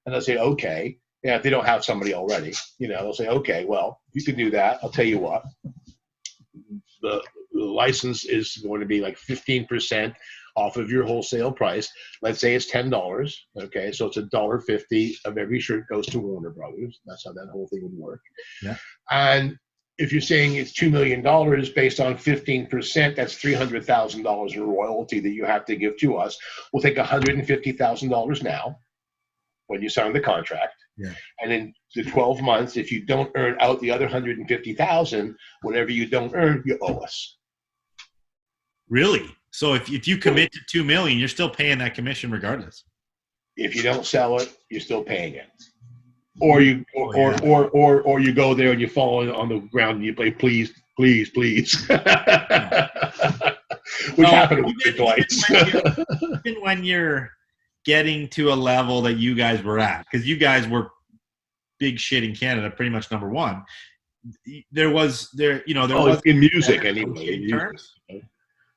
S2: and they'll say, okay. Yeah, if they don't have somebody already, they'll say, okay, well, if you can do that, I'll tell you what, the license is going to be like 15% off of your wholesale price. Let's say it's $10. Okay, so it's $1.50 of every shirt goes to Warner Brothers. That's how that whole thing would work. Yeah. And if you're saying it's $2 million based on 15%, that's $300,000 in royalty that you have to give to us. We'll take $150,000 now when you sign the contract. Yeah. And in the 12 months, if you don't earn out the other $150,000, whatever you don't earn, you owe us.
S1: Really? So if you commit to $2 million, you're still paying that commission regardless.
S2: If you don't sell it, you're still paying it. Or you or you go there and you fall on the ground and you play please, please, please. Which happened twice.
S1: Even when you're getting to a level that you guys were at, because you guys were big shit in Canada, pretty much number one. There was
S2: in music anyway.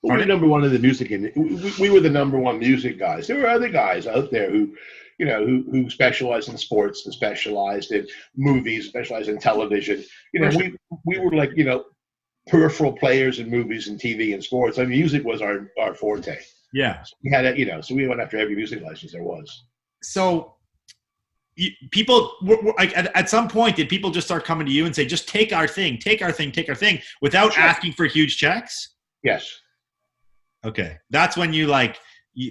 S2: We were number one in the music, and we were the number one music guys. There were other guys out there who specialized in sports and specialized in movies, specialized in television. We were like, peripheral players in movies and TV and sports. I mean, music was our forte.
S1: Yeah.
S2: So we had so we went after every music license there was.
S1: So people at some point, did people just start coming to you and say, just take our thing, without asking for huge checks?
S2: Yes.
S1: Okay, that's when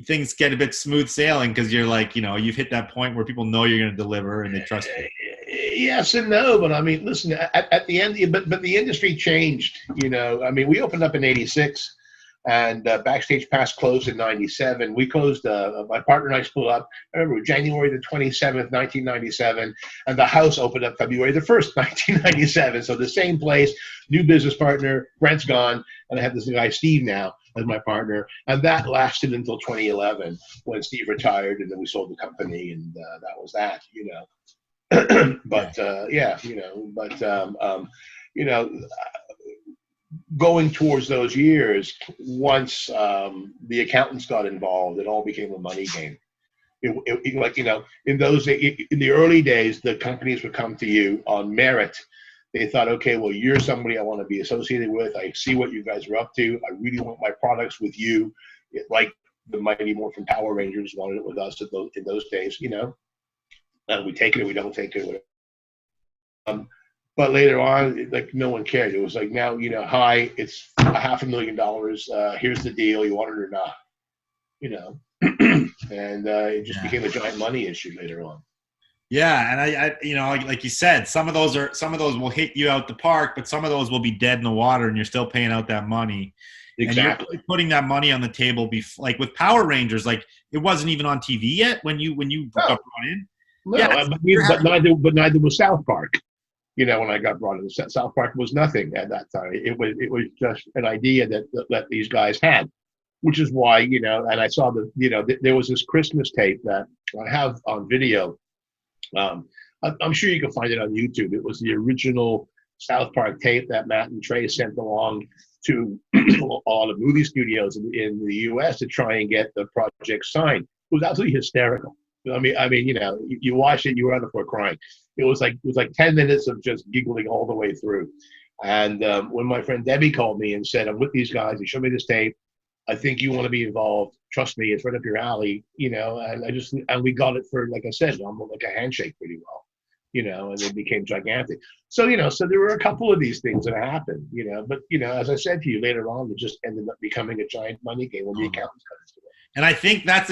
S1: things get a bit smooth sailing, because you're like, you've hit that point where people know you're going to deliver and they trust you.
S2: Yes and no, but I mean, listen, at the end, but the industry changed. I mean, we opened up in '86, and Backstage Pass closed in '97. We closed. My partner and I split up. I remember January the 27th, 1997, and the house opened up February the 1st, 1997. So the same place, new business partner, Brent's gone, and I have this guy Steve now as my partner, and that lasted until 2011 when Steve retired, and then we sold the company, and that was that, going towards those years, once the accountants got involved, it all became a money game. In those days, in the early days, the companies would come to you on merit. They thought, okay, well, you're somebody I want to be associated with. I see what you guys are up to. I really want my products with you. Like the Mighty Morphin Power Rangers wanted it with us in those days, And we take it or we don't take it. Whatever. But later on, no one cared. It was like, now, hi, it's $500,000. Here's the deal. You want it or not? And it just became a giant money issue later on.
S1: Yeah, and I like you said, some of those will hit you out the park, but some of those will be dead in the water, and you're still paying out that money.
S2: Exactly.
S1: And you're putting that money on the table. Like with Power Rangers, like it wasn't even on TV yet when you got brought in.
S2: No, yeah, but neither was South Park. When I got brought in, South Park was nothing at that time. It was just an idea that these guys had. which is why, and I saw there was this Christmas tape that I have on video. I'm sure you can find it on YouTube. It was the original South Park tape that Matt and Trey sent along to all the movie studios in the U.S. to try and get the project signed. It was absolutely hysterical. You watched it, you were on the floor crying. It was like 10 minutes of just giggling all the way through. And when my friend Debbie called me and said, "I'm with these guys. They showed me this tape. I think you want to be involved. Trust me, it's right up your alley." And we got it for, like I said, almost like a handshake pretty well. And it became gigantic. So, so there were a couple of these things that happened, but, as I said to you later on, it just ended up becoming a giant money game when the accountants got into it.
S1: And I think that's,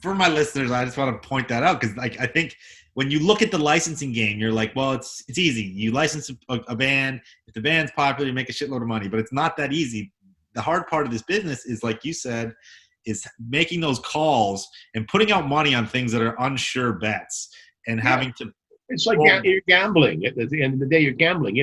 S1: for my listeners, I just want to point that out, because I think when you look at the licensing game, you're like, well, it's easy. You license a band. If the band's popular, you make a shitload of money, but it's not that easy. The hard part of this business is, like you said, is making those calls and putting out money on things that are unsure bets and having to.
S2: It's like you're gambling. At the end of the day, you're gambling,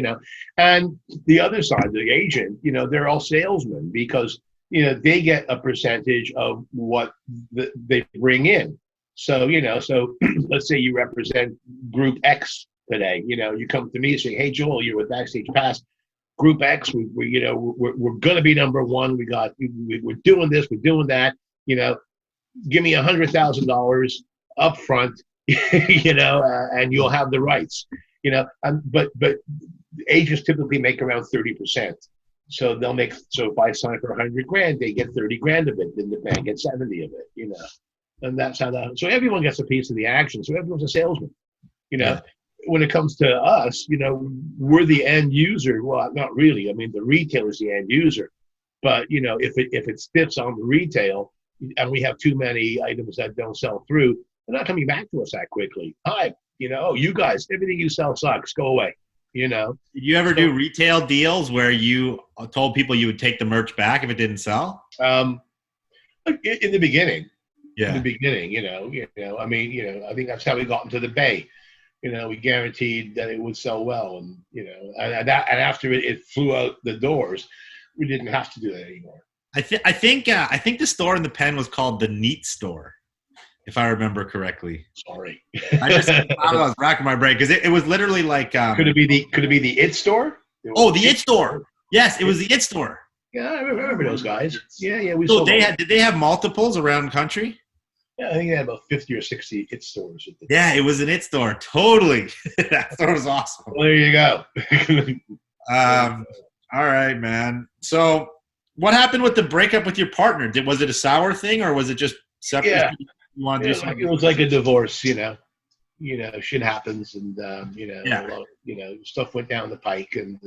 S2: And the other side, the agent, they're all salesmen, because, they get a percentage of what they bring in. So, so let's say you represent Group X today. You come to me saying, "Hey, Joel, you're with Backstage Pass. Group X, we're going to be number one. We're doing this, we're doing that. Give me $100,000 up front." And you'll have the rights, but agents typically make around 30%. So so if I sign for $100,000, they get 30 grand of it. Then the band gets 70 of it, and that's how so everyone gets a piece of the action. So everyone's a salesman,
S1: Yeah.
S2: When it comes to us, we're the end user. Well, not really. I mean, the retailer's the end user, but if it spits on the retail and we have too many items that don't sell through, they're not coming back to us that quickly. "Hi, you guys, everything you sell sucks. Go away."
S1: Did you ever do retail deals where you told people you would take the merch back if it didn't sell?
S2: In the beginning.
S1: Yeah.
S2: In the beginning, I think that's how we got into the Bay. We guaranteed that it would sell well, and and after it flew out the doors, we didn't have to do that anymore.
S1: I think the store in the Pen was called the Neat Store, if I remember correctly.
S2: Sorry.
S1: I was racking my brain, because it was literally like.
S2: Could it be the It Store?
S1: The It Store. Yes, it was the It Store.
S2: Yeah, I remember those guys. Yeah.
S1: So did they have multiples around the country?
S2: Yeah, I think they had about 50 or 60 It Stores.
S1: Yeah, it was an It Store. Totally. That store was awesome.
S2: Well, there you go.
S1: All right, man. So what happened with the breakup with your partner? Was it a sour thing, or was it just separate?
S2: Yeah.
S1: You want to do something?
S2: It was like a divorce, shit happens, and stuff went down the pike, and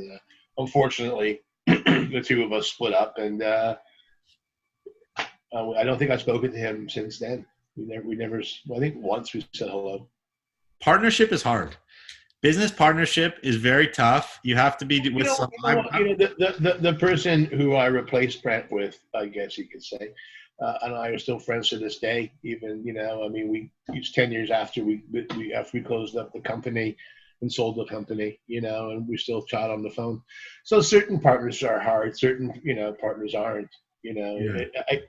S2: unfortunately, the two of us split up, and I don't think I've spoken to him since then. We never. I think once we said hello.
S1: Partnership is hard. Business partnership is very tough. You have to be with someone.
S2: The person who I replaced Brent with, I guess you could say, and I are still friends to this day. Even it's 10 years after we closed up the company and sold the company, and we still chat on the phone. So certain partners are hard, certain partners aren't.
S1: Yeah.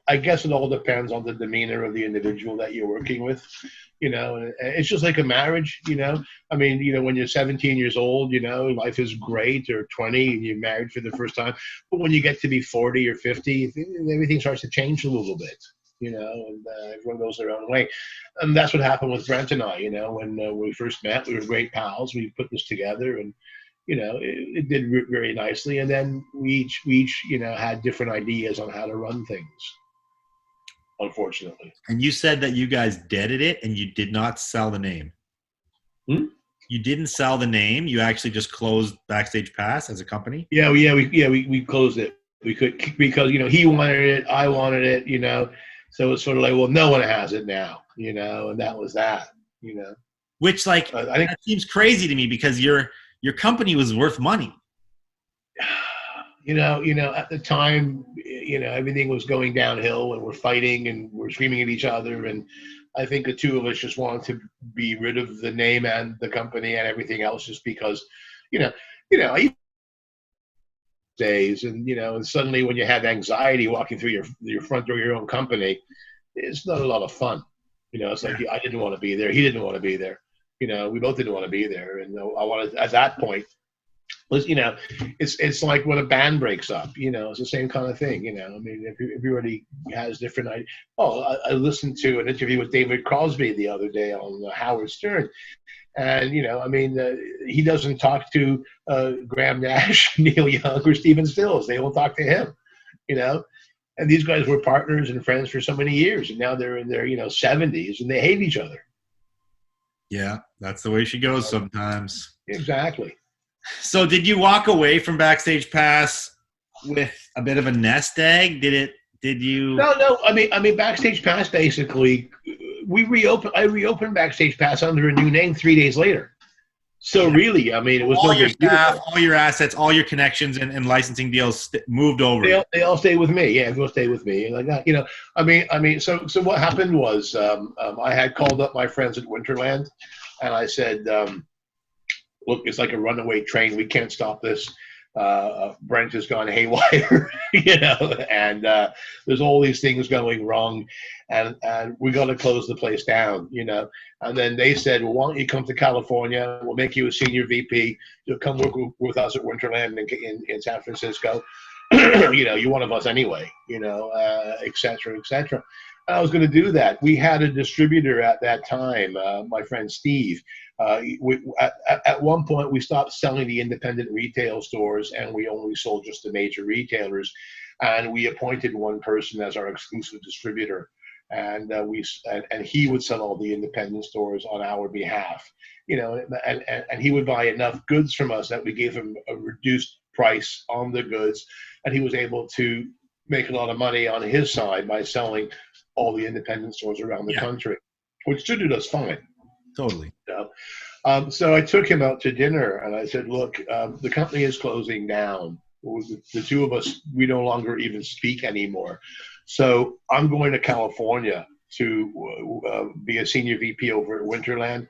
S2: I guess it all depends on the demeanor of the individual that you're working with. And it's just like a marriage. When you're 17 years old, life is great, or 20 and you're married for the first time. But when you get to be 40 or 50, everything starts to change a little bit. And everyone goes their own way. And that's what happened with Brent and I. When we first met, we were great pals. We put this together, and it did very nicely. And then we each had different ideas on how to run things, unfortunately.
S1: And you said that you guys deaded it, and you did not sell the name. You didn't sell the name. You actually just closed Backstage Pass as a company.
S2: Yeah, we closed it. We could, because he wanted it, I wanted it. So it's sort of like, well, no one has it now, and that was that.
S1: Which, I think that seems crazy to me, because your company was worth money.
S2: At the time, everything was going downhill, and we're fighting and we're screaming at each other. And I think the two of us just wanted to be rid of the name and the company and everything else, just because, days, and and suddenly when you have anxiety walking through your front door of your own company, it's not a lot of fun. It's like I didn't want to be there. He didn't want to be there. We both didn't want to be there. And I wanted at that point was, it's like when a band breaks up, it's the same kind of thing. I mean, everybody has different ideas. I listened to an interview with David Crosby the other day on Howard Stern. And, he doesn't talk to Graham Nash, Neil Young, or Stephen Stills. They won't talk to him, And these guys were partners and friends for so many years. And now they're in their, 70s and they hate each other.
S1: Yeah, that's the way she goes sometimes.
S2: Exactly.
S1: So did you walk away from Backstage Pass with a bit of a nest egg? Did you?
S2: No. I mean, Backstage Pass, basically, I reopened Backstage Pass under a new name 3 days later. So really, I mean, it was
S1: all your staff, all your assets, all your connections and licensing deals moved over.
S2: They all stay with me. Yeah, they'll stay with me. Like that, I mean, so what happened was I had called up my friends at Winterland, and I said, look, it's like a runaway train. We can't stop this. Brent has gone haywire, and there's all these things going wrong, and we got to close the place down, And then they said, well, why don't you come to California? We'll make you a senior VP. You'll come work with us at Winterland in San Francisco. You're one of us anyway, et cetera, et cetera. And I was going to do that. We had a distributor at that time, my friend Steve. At one point, we stopped selling the independent retail stores, and we only sold just the major retailers. And we appointed one person as our exclusive distributor, and he would sell all the independent stores on our behalf. And he would buy enough goods from us that we gave him a reduced price on the goods, and he was able to make a lot of money on his side by selling all the independent stores around the country, which suited us fine.
S1: Totally.
S2: So I took him out to dinner, and I said, look, the company is closing down. The two of us, we no longer even speak anymore. So I'm going to California to be a senior VP over at Winterland.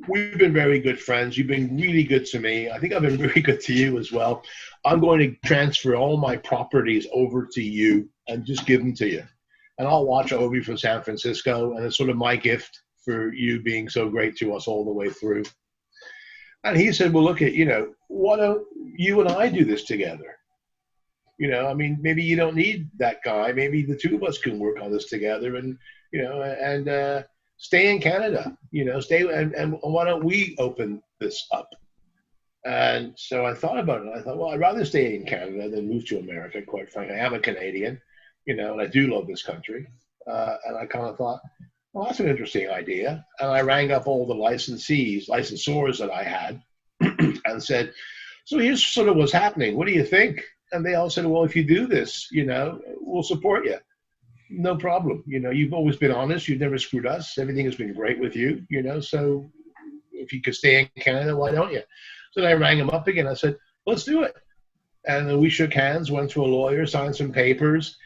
S2: We've been very good friends. You've been really good to me. I think I've been very good to you as well. I'm going to transfer all my properties over to you and just give them to you. And I'll watch over you from San Francisco. And it's sort of my gift for you being so great to us all the way through. And he said, well, look at, why don't you and I do this together? I mean, maybe you don't need that guy. Maybe the two of us can work on this together and, stay in Canada, stay and why don't we open this up? And so I thought about it. I thought, well, I'd rather stay in Canada than move to America, quite frankly. I am a Canadian, and I do love this country. And I kind of thought, well, that's an interesting idea. And I rang up all the licensors that I had and said, so here's sort of what's happening. What do you think? And they all said, well, if you do this, we'll support you. No problem. You've always been honest. You've never screwed us. Everything has been great with you, so if you could stay in Canada, why don't you? So then I rang him up again. I said, let's do it. And then we shook hands, went to a lawyer, signed some papers.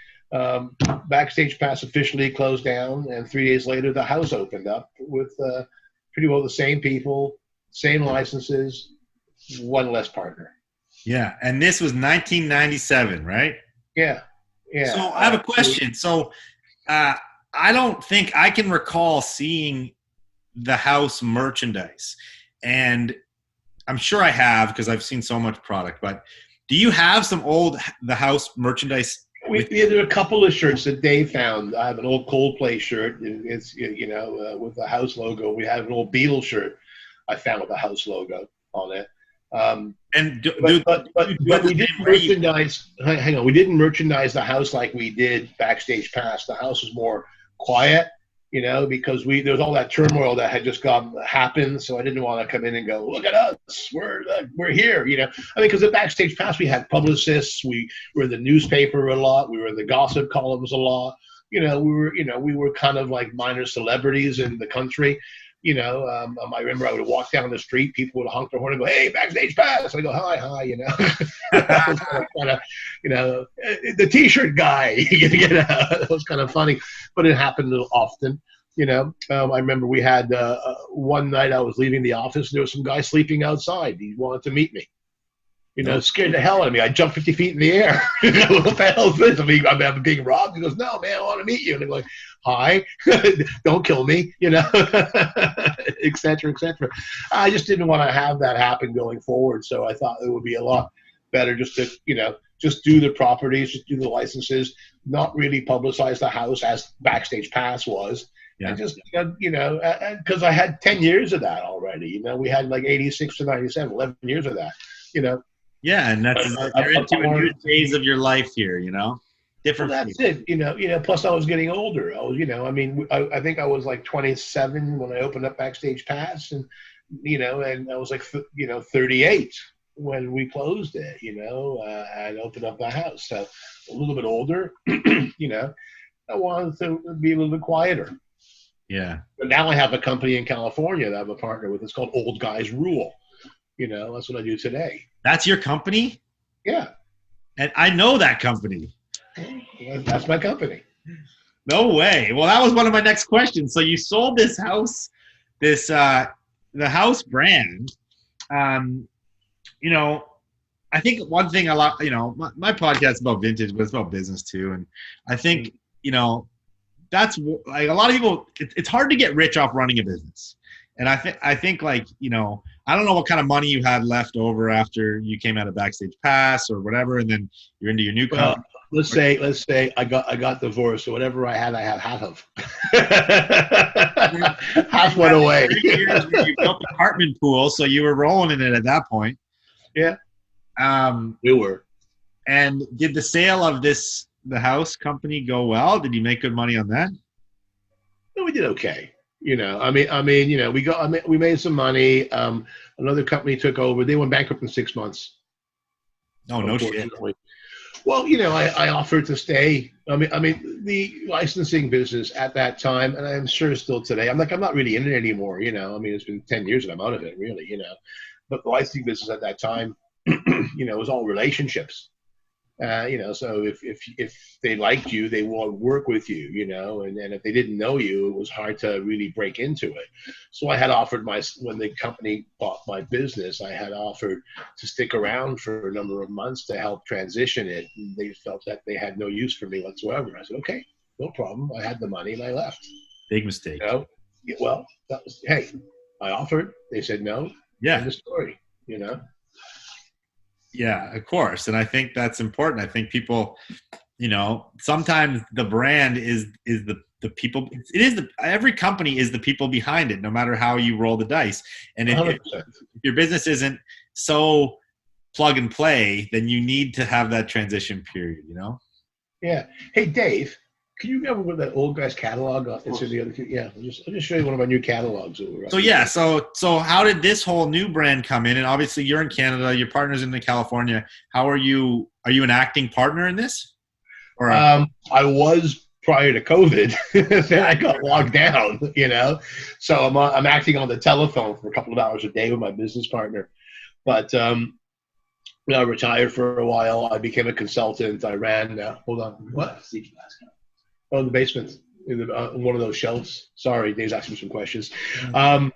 S2: Backstage Pass officially closed down. And 3 days later, the house opened up with pretty well the same people, same licenses, one less partner.
S1: Yeah. And this was 1997, right?
S2: Yeah. Yeah.
S1: So I have a question. So I don't think I can recall seeing the house merchandise. And I'm sure I have because I've seen so much product. But do you have some old the house merchandise?
S2: There are a couple of shirts that Dave found. I have an old Coldplay shirt. It's with the house logo. We have an old Beatles shirt I found with the house logo on it. But we didn't merchandise. Hang on, we didn't merchandise the house like we did Backstage Pass. The house was more quiet, because there was all that turmoil that had just happened. So I didn't want to come in and go, look at us, we're here, I mean, because at Backstage Pass we had publicists, we were in the newspaper a lot, we were in the gossip columns a lot. We were kind of like minor celebrities in the country. I remember I would walk down the street, people would honk their horn and go, hey, Backstage Pass. I go, hi, kind of, the T-shirt guy, it was kind of funny, but it happened often, I remember we had one night I was leaving the office, and there was some guy sleeping outside. He wanted to meet me. It scared the hell out of me. I jumped 50 feet in the air. What the hell is this? I mean, I'm being robbed. He goes, no, man, I want to meet you. And I'm like, hi, don't kill me, et cetera, et cetera. I just didn't want to have that happen going forward. So I thought it would be a lot better just to, just do the properties, just do the licenses, not really publicize the house as Backstage Pass was. Yeah. And just, because I had 10 years of that already. We had like 86 to 97, 11 years of that,
S1: Yeah, and that's you're into a new phase of your life here, different.
S2: Well, that's it, Plus, I was getting older. I was, I think I was like 27 when I opened up Backstage Pass, and and I was like 38 when we closed it, and opened up the house. So a little bit older, I wanted to be a little bit quieter.
S1: Yeah.
S2: But now I have a company in California that I'm a partner with. It's called Old Guys Rule. That's what I do today.
S1: That's your company?
S2: Yeah.
S1: And I know that company.
S2: That's my company.
S1: No way. Well, that was one of my next questions. So you sold this house, the house brand. I think one thing a lot, my podcast is about vintage, but it's about business too. And I think, that's like a lot of people, it's hard to get rich off running a business. And I think like, I don't know what kind of money you had left over after you came out of Backstage Pass or whatever, and then you're into your new company.
S2: Let's say I got divorced, so whatever I had half of. Half went away.
S1: You built the apartment pool, so you were rolling in it at that point.
S2: Yeah. We were.
S1: And did the sale of the house company go well? Did you make good money on that?
S2: No, we did okay. We made some money. Another company took over. They went bankrupt in 6 months.
S1: Oh, no shit.
S2: Well, I offered to stay. I mean, the licensing business at that time, and I'm sure still today, I'm not really in it anymore. It's been 10 years that I'm out of it, really. But the licensing business at that time, it was all relationships. So if they liked you, they want to work with you, and if they didn't know you, it was hard to really break into it. So I had offered when the company bought my business, I had offered to stick around for a number of months to help transition it. And they felt that they had no use for me whatsoever. I said, okay, no problem. I had the money and I left.
S1: Big mistake.
S2: Well, hey, I offered, they said no.
S1: Yeah.
S2: End of story,
S1: Yeah, of course. And I think that's important. I think people, sometimes the brand is the people. Every company is the people behind it, no matter how you roll the dice. And if your business isn't so plug and play, then you need to have that transition period,
S2: Yeah. Hey, Dave, can you remember what that Old Guys catalog? It's in the other. Yeah, I'll just show you one of my new catalogs.
S1: So how did this whole new brand come in? And obviously you're in Canada, your partner's in California. How are you an acting partner in this? Or
S2: I was prior to COVID. Then I got locked down, So I'm acting on the telephone for a couple of hours a day with my business partner. But I retired for a while. I became a consultant. I ran. Hold on. What? Oh, in the basement, in one of those shelves. Sorry, Dave's asking me some questions. Where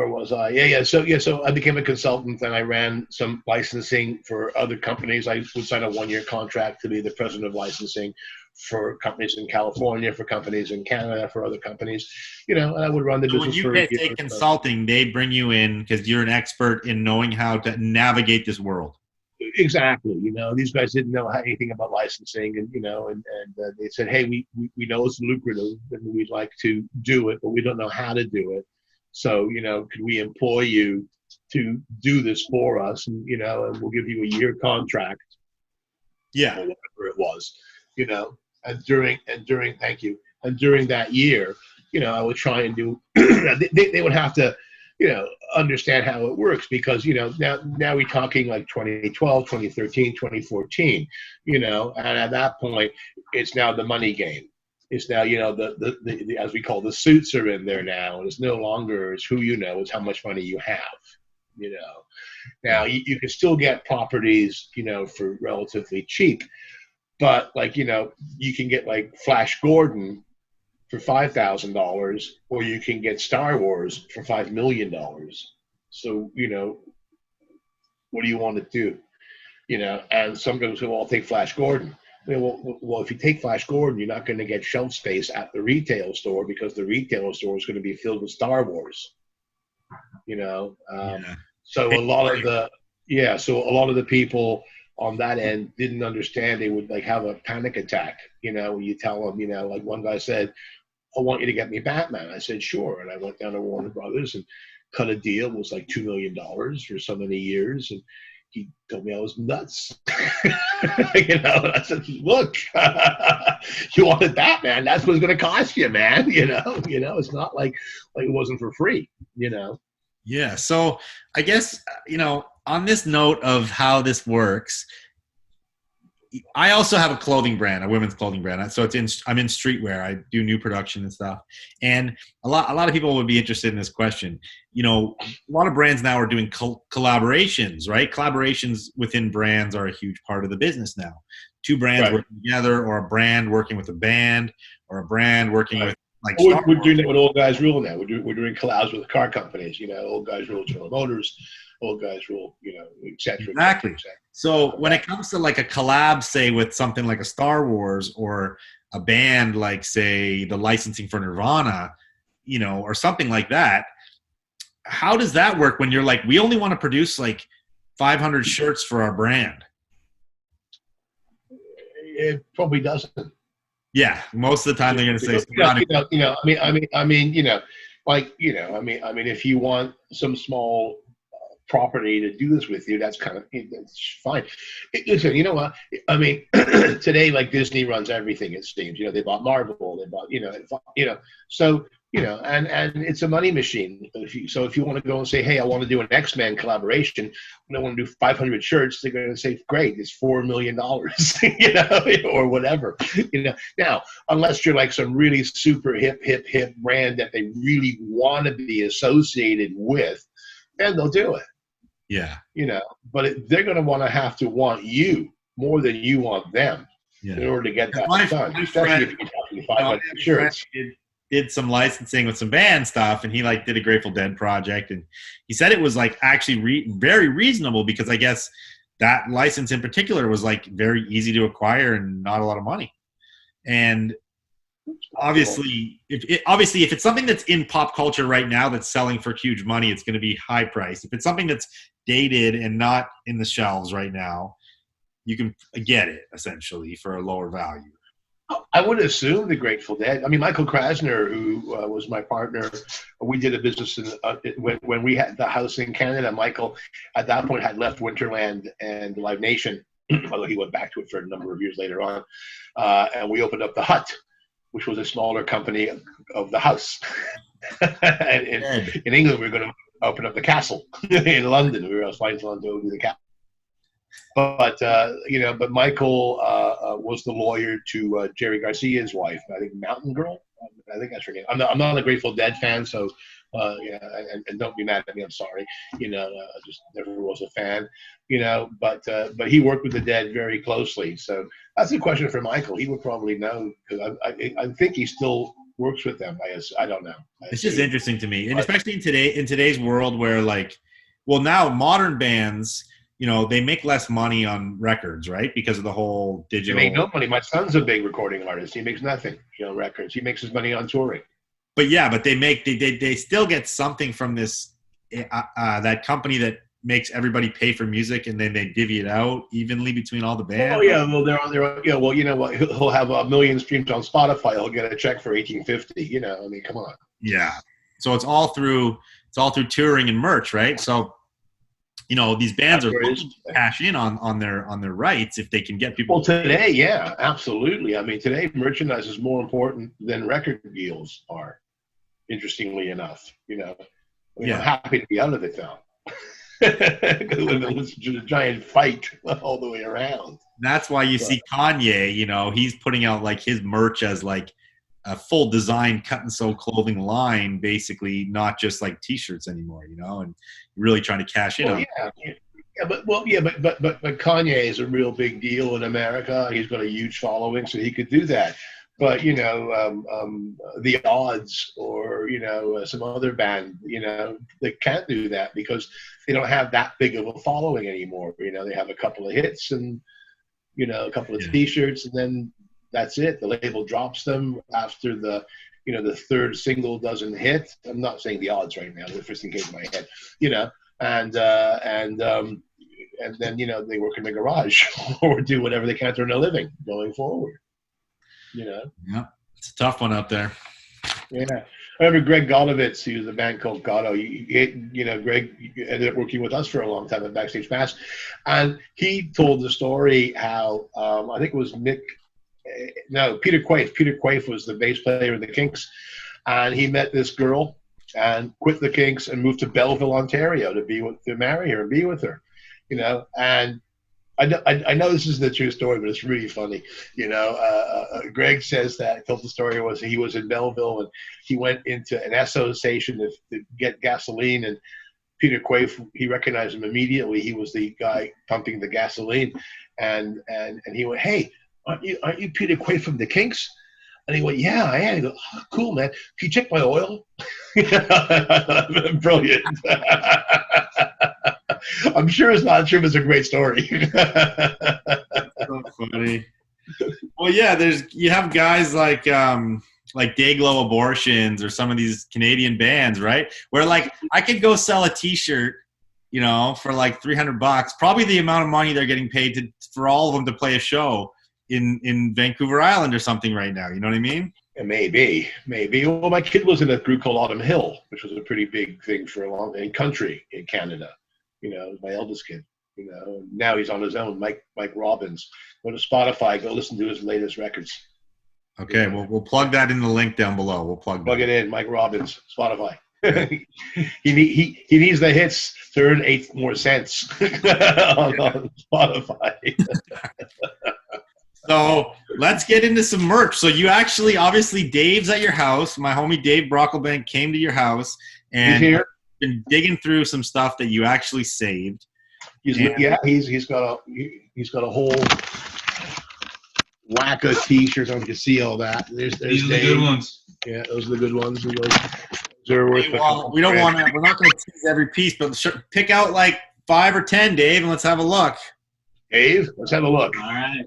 S2: was I? Yeah. So I became a consultant, and I ran some licensing for other companies. I would sign a 1-year contract to be the president of licensing for companies in California, for companies in Canada, for other companies. And I would run the business.
S1: When you say consulting, they bring you in because you're an expert in knowing how to navigate this world.
S2: Exactly. These guys didn't know anything about licensing, and they said, hey, we know it's lucrative and we'd like to do it, but we don't know how to do it. So, could we employ you to do this for us? And, and we'll give you a 1-year contract.
S1: Yeah.
S2: Or whatever it was, and during thank you. And during that year, I would try and do, they would have to, understand how it works because, now we're talking like 2012, 2013, 2014, and at that point, it's now the money game. It's now, the as we call the suits are in there now, and it's no longer it's who it's how much money you have, Now you can still get properties, for relatively cheap, but like, you can get like Flash Gordon for $5,000, or you can get Star Wars for $5 million. So, What do you want to do? You know, and some people say, well, I'll take Flash Gordon. I mean, well, if you take Flash Gordon, you're not going to get shelf space at the retail store because the retail store is going to be filled with Star Wars. You know,
S1: Yeah.
S2: so a lot of the people on that end didn't understand. They would like have a panic attack. You know, when you tell them, you know, like one guy said, I want you to get me Batman. I said, sure. And I went down to Warner Brothers and cut a deal. It was like $2 million for so many years. And he told me I was nuts. You know, and I said, look, you wanted Batman. That's what it's going to cost you, man. You know, it's not like it wasn't for free, you know?
S1: Yeah. So I guess, you know, on this note of how this works, I also have a clothing brand, a women's clothing brand. So I'm in streetwear. I do new production and stuff. And a lot of people would be interested in this question. You know, a lot of brands now are doing collaborations, right? Collaborations within brands are a huge part of the business now. Two brands working together, or a brand working with a band, or a brand working with like.
S2: We're doing it with Old Guys Rule now. We're doing collabs with car companies. You know, Old Guys Rule General Motors, Old Guys Rule, you know, et cetera.
S1: Exactly.
S2: Et cetera.
S1: So when it comes to like a collab, say with something like a Star Wars, or a band like, say, the licensing for Nirvana, you know, or something like that, how does that work when you're like, we only want to produce like 500 shirts for our brand?
S2: It probably doesn't.
S1: Yeah, most of the time they're going to say,
S2: if you want some small property to do this with you, that's fine. Listen, you know what? I mean, today, like, Disney runs everything, it seems. You know, they bought Marvel, they bought, so, you know, and it's a money machine. If you want to go and say, hey, I want to do an X-Men collaboration, and I want to do 500 shirts, they're going to say, great, it's $4 million, you know, or whatever. You know, now, unless you're like some really super hip brand that they really want to be associated with, then they'll do it.
S1: Yeah.
S2: You know, but they're going to have to want you more than you want them in order to get that done. Especially if you're talking 500 shirts.
S1: Did some licensing with some band stuff, and he like did a Grateful Dead project, and he said it was like actually very reasonable, because I guess that license in particular was like very easy to acquire and not a lot of money. And obviously if it's something that's in pop culture right now that's selling for huge money, it's going to be high price. If it's something that's dated and not in the shelves right now, you can get it essentially for a lower value.
S2: I would assume the Grateful Dead. I mean, Michael Krasner, who was my partner, we did a business when we had the house in Canada. Michael, at that point, had left Winterland and Live Nation, although he went back to it for a number of years later on. And we opened up the Hut, which was a smaller company of the house. And in England, we were going to open up the Castle. In London, we were flying to London to do the Castle. But but Michael was the lawyer to Jerry Garcia's wife, I think Mountain Girl. I think that's her name. I'm not a Grateful Dead fan, so and don't be mad at me. I'm sorry. You know, I just never was a fan. You know, but he worked with the Dead very closely. So that's a question for Michael. He would probably know, because I think he still works with them. I don't know.
S1: It's just interesting to me, and especially in today's world where, like, well, now modern bands, you know, they make less money on records, right? Because of the whole digital.
S2: They make no money. My son's a big recording artist. He makes nothing, you know, records. He makes his money on touring.
S1: But yeah, but they still get something from this that company that makes everybody pay for music, and then they divvy it out evenly between all the bands.
S2: Oh yeah, well they're well, you know what? He'll have 1 million streams on Spotify. He'll get a check for $18.50. You know, I mean, come on.
S1: Yeah. So it's all through touring and merch, right? So, you know, these bands are looking to cash in on their rights if they can get people.
S2: Well, today, yeah, absolutely. I mean, today merchandise is more important than record deals are. Interestingly enough, you know, I'm happy to be out of it though. It was a giant fight all the way around.
S1: That's why you see Kanye. You know, he's putting out like his merch as like a full design cut and sew clothing line, basically, not just like T-shirts anymore, you know, and really trying to cash in on.
S2: But Kanye is a real big deal in America. He's got a huge following, so he could do that. But the Odds or some other band, they can't do that because they don't have that big of a following anymore. They have a couple of hits and a couple of T-shirts, and then that's it. The label drops them after the third single doesn't hit. I'm not saying the Odds right now. The first thing came to my head, and then they work in the garage or do whatever they can to earn a living going forward.
S1: Yeah, it's a tough one out there.
S2: Yeah, I remember Greg Golovitz. He was a band called Gatto. Greg ended up working with us for a long time at Backstage Pass, and he told the story how I think it was Peter Quaife. Peter Quaife was the bass player in the Kinks, and he met this girl and quit the Kinks and moved to Belleville, Ontario, to marry her and be with her. And I know this is the true story, but it's really funny. Greg says that, told the story was he was in Belleville and he went into an Esso station to get gasoline, and Peter Quaife, he recognized him immediately. He was the guy pumping the gasoline, and he went, "Hey, aren't you Peter Quaife from the Kinks?" And he went, "Yeah, I am." He goes, "Oh, cool, man. Can you check my oil?" Brilliant. I'm sure it's not true, but it's a great story.
S1: So funny. Well, yeah, you have guys like Dayglow Abortions or some of these Canadian bands, right? Where like I could go sell a T-shirt, for like $300, probably the amount of money they're getting paid for all of them to play a show in Vancouver Island or something right now. You know what I mean?
S2: Yeah, maybe. Well, my kid was in a group called Autumn Hill, which was a pretty big thing for a long in country in Canada. My eldest kid. Now he's on his own. Mike Robbins. Go to Spotify. Go listen to his latest records.
S1: Okay, we'll plug that in the link down below. We'll plug
S2: it in. Mike Robbins, Spotify. he needs the hits to earn 8 more cents on Spotify.
S1: So let's get into some merch. So you actually, obviously, Dave's at your house. My homie Dave Brocklebank came to your house and
S2: he's here.
S1: Been digging through some stuff that you actually saved.
S2: He's got a whole whack of T-shirts. I don't know if you can see all that. These are the good ones. Yeah, those are the good ones. They're worth
S1: we don't want to. We're not going to tease every piece, but pick out like 5 or 10, Dave, and let's have a look.
S2: Dave, let's have a look.
S1: All right.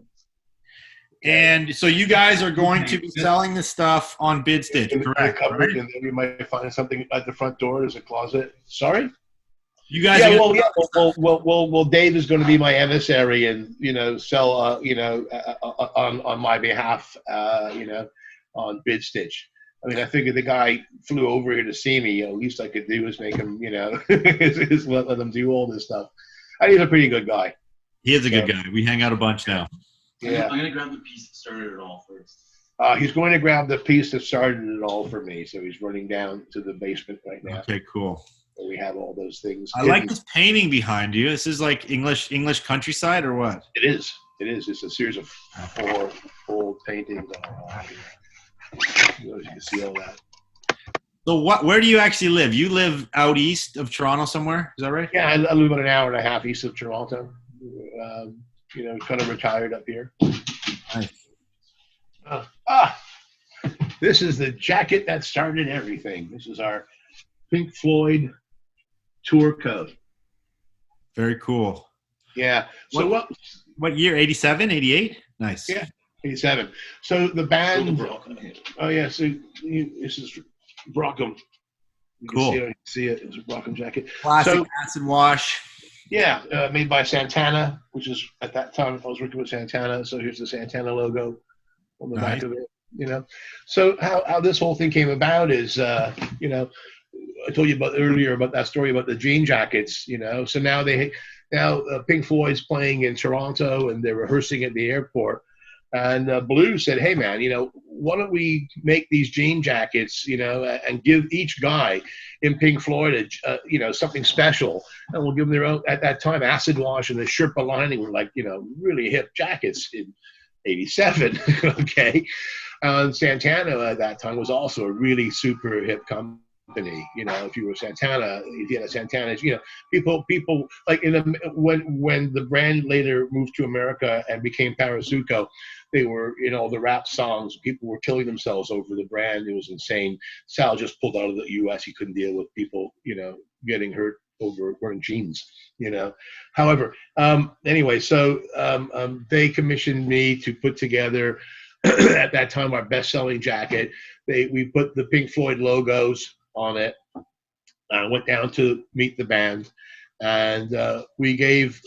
S1: And so you guys are going to be selling this stuff on Backstage, correct?
S2: Cupboard, right? And then we might find something at the front door. There's a closet. Sorry?
S1: You guys?
S2: Well, Dave is going to be my emissary and sell on my behalf on Backstage. I mean, I figured the guy flew over here to see me. The least I could do is make him is let him do all this stuff. And he's a pretty good guy.
S1: He is a good guy. We hang out a bunch now.
S3: Yeah. I'm going to grab the piece that started it all first.
S2: He's going to grab the piece that started it all for me. So he's running down to the basement right now.
S1: Okay, cool.
S2: Where we have all those things.
S1: I like this painting behind you. This is like English countryside or what?
S2: It is. It's a series of 4 old paintings. You can see all that.
S1: So where do you actually live? You live out east of Toronto somewhere? Is that right?
S2: Yeah, I live about an hour and a half east of Toronto. Kind of retired up here.
S1: Nice.
S2: This is the jacket that started everything. This is our Pink Floyd tour coat.
S1: Very cool.
S2: Yeah. So
S1: what year? 87, 88? Nice.
S2: Yeah, 87. So the band. Oh yeah. So this is Brockham. You
S1: cool.
S2: Can see it. It's a Brockham jacket.
S1: Classic acid wash.
S2: Yeah, made by Santana, which is at that time I was working with Santana. So here's the Santana logo on the back of it. So how this whole thing came about is, I told you earlier about that story about the jean jackets. So now Pink Floyd's playing in Toronto and they're rehearsing at the airport. And Blue said, "Hey man, why don't we make these jean jackets, and give each guy in Pink Floyd, something special, and we'll give them their own." At that time, acid wash and the Sherpa lining were like, really hip jackets in '87. Okay, Santana at that time was also a really super hip company. company. You know, if you were Santana, if you had a Santana, you know, people like when the brand later moved to America and became Parasuco, they were, you know, the rap songs, people were killing themselves over the brand. It was insane. Sal just pulled out of the U.S. He couldn't deal with people, you know, getting hurt over wearing jeans, you know. However, anyway, so they commissioned me to put together at that time our best-selling jacket. We put the Pink Floyd logos on it. I went down to meet the band, and we gave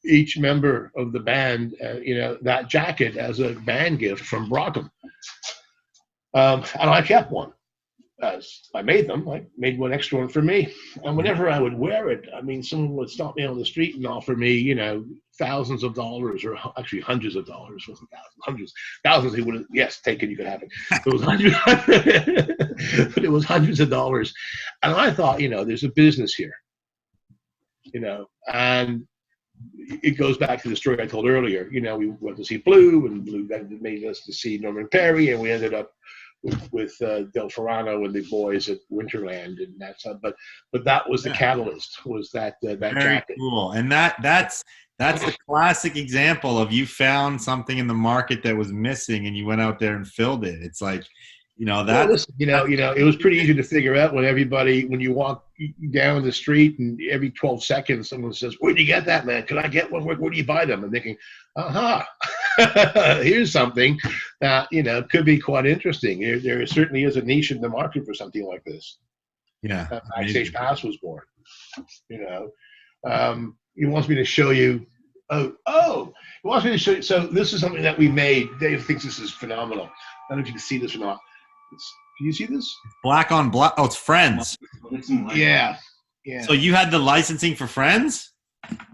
S2: each member of the band, you know, that jacket as a band gift from Brockham. And I kept one. As I made them, I made one extra one for me. And whenever I would wear it, I mean, someone would stop me on the street and offer me, you know, thousands of dollars, or actually hundreds of dollars, wasn't thousands, thousands. He would have, yes, take it, you could have it. It was hundreds, but it was hundreds of dollars. And I thought, you know, there's a business here, you know, and it goes back to the story I told earlier. You know, we went to see Blue, and Blue made us to see Norman Perry, and we ended up with Del Ferrano and the boys at Winterland, and that's but that was the catalyst, was that that
S1: Very
S2: jacket.
S1: Cool. And that's a classic example of you found something in the market that was missing and you went out there and filled it. It's like, you know, that
S2: well, listen, you know, it was pretty easy to figure out when you walk down the street and every 12 seconds someone says, "Where'd you get that, man? Can I get one? Where do you buy them?" I'm thinking, here's something that, you know, could be quite interesting. There certainly is a niche in the market for something like this.
S1: Yeah.
S2: Backstage Pass was born. You know, he wants me to show you. He wants me to show you. So this is something that we made. Dave thinks this is phenomenal. I don't know if you can see this or not. Can you see this?
S1: Black on black. Oh, it's Friends.
S2: Yeah.
S1: So you had the licensing for Friends?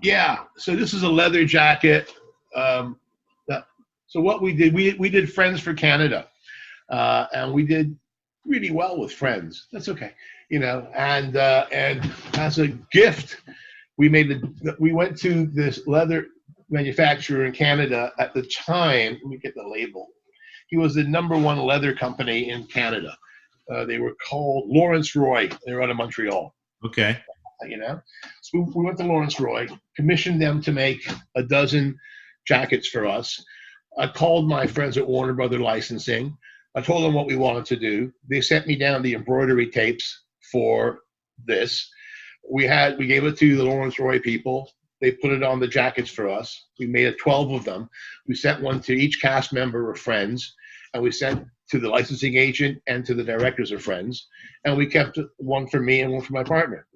S2: Yeah. So this is a leather jacket. So what we did, we did Friends for Canada, and we did really well with Friends. That's okay, you know. And as a gift, we went to this leather manufacturer in Canada at the time. Let me get the label. He was the #1 leather company in Canada. They were called Lawrence Roy. They were out of Montreal.
S1: Okay.
S2: You know, so we went to Lawrence Roy, commissioned them to make a dozen jackets for us. I called my friends at Warner Brother Licensing. I told them what we wanted to do. They sent me down the embroidery tapes for this. We gave it to the Lawrence Roy people. They put it on the jackets for us. We made 12 of them. We sent one to each cast member of Friends, and we sent to the licensing agent and to the directors of Friends. And we kept one for me and one for my partner.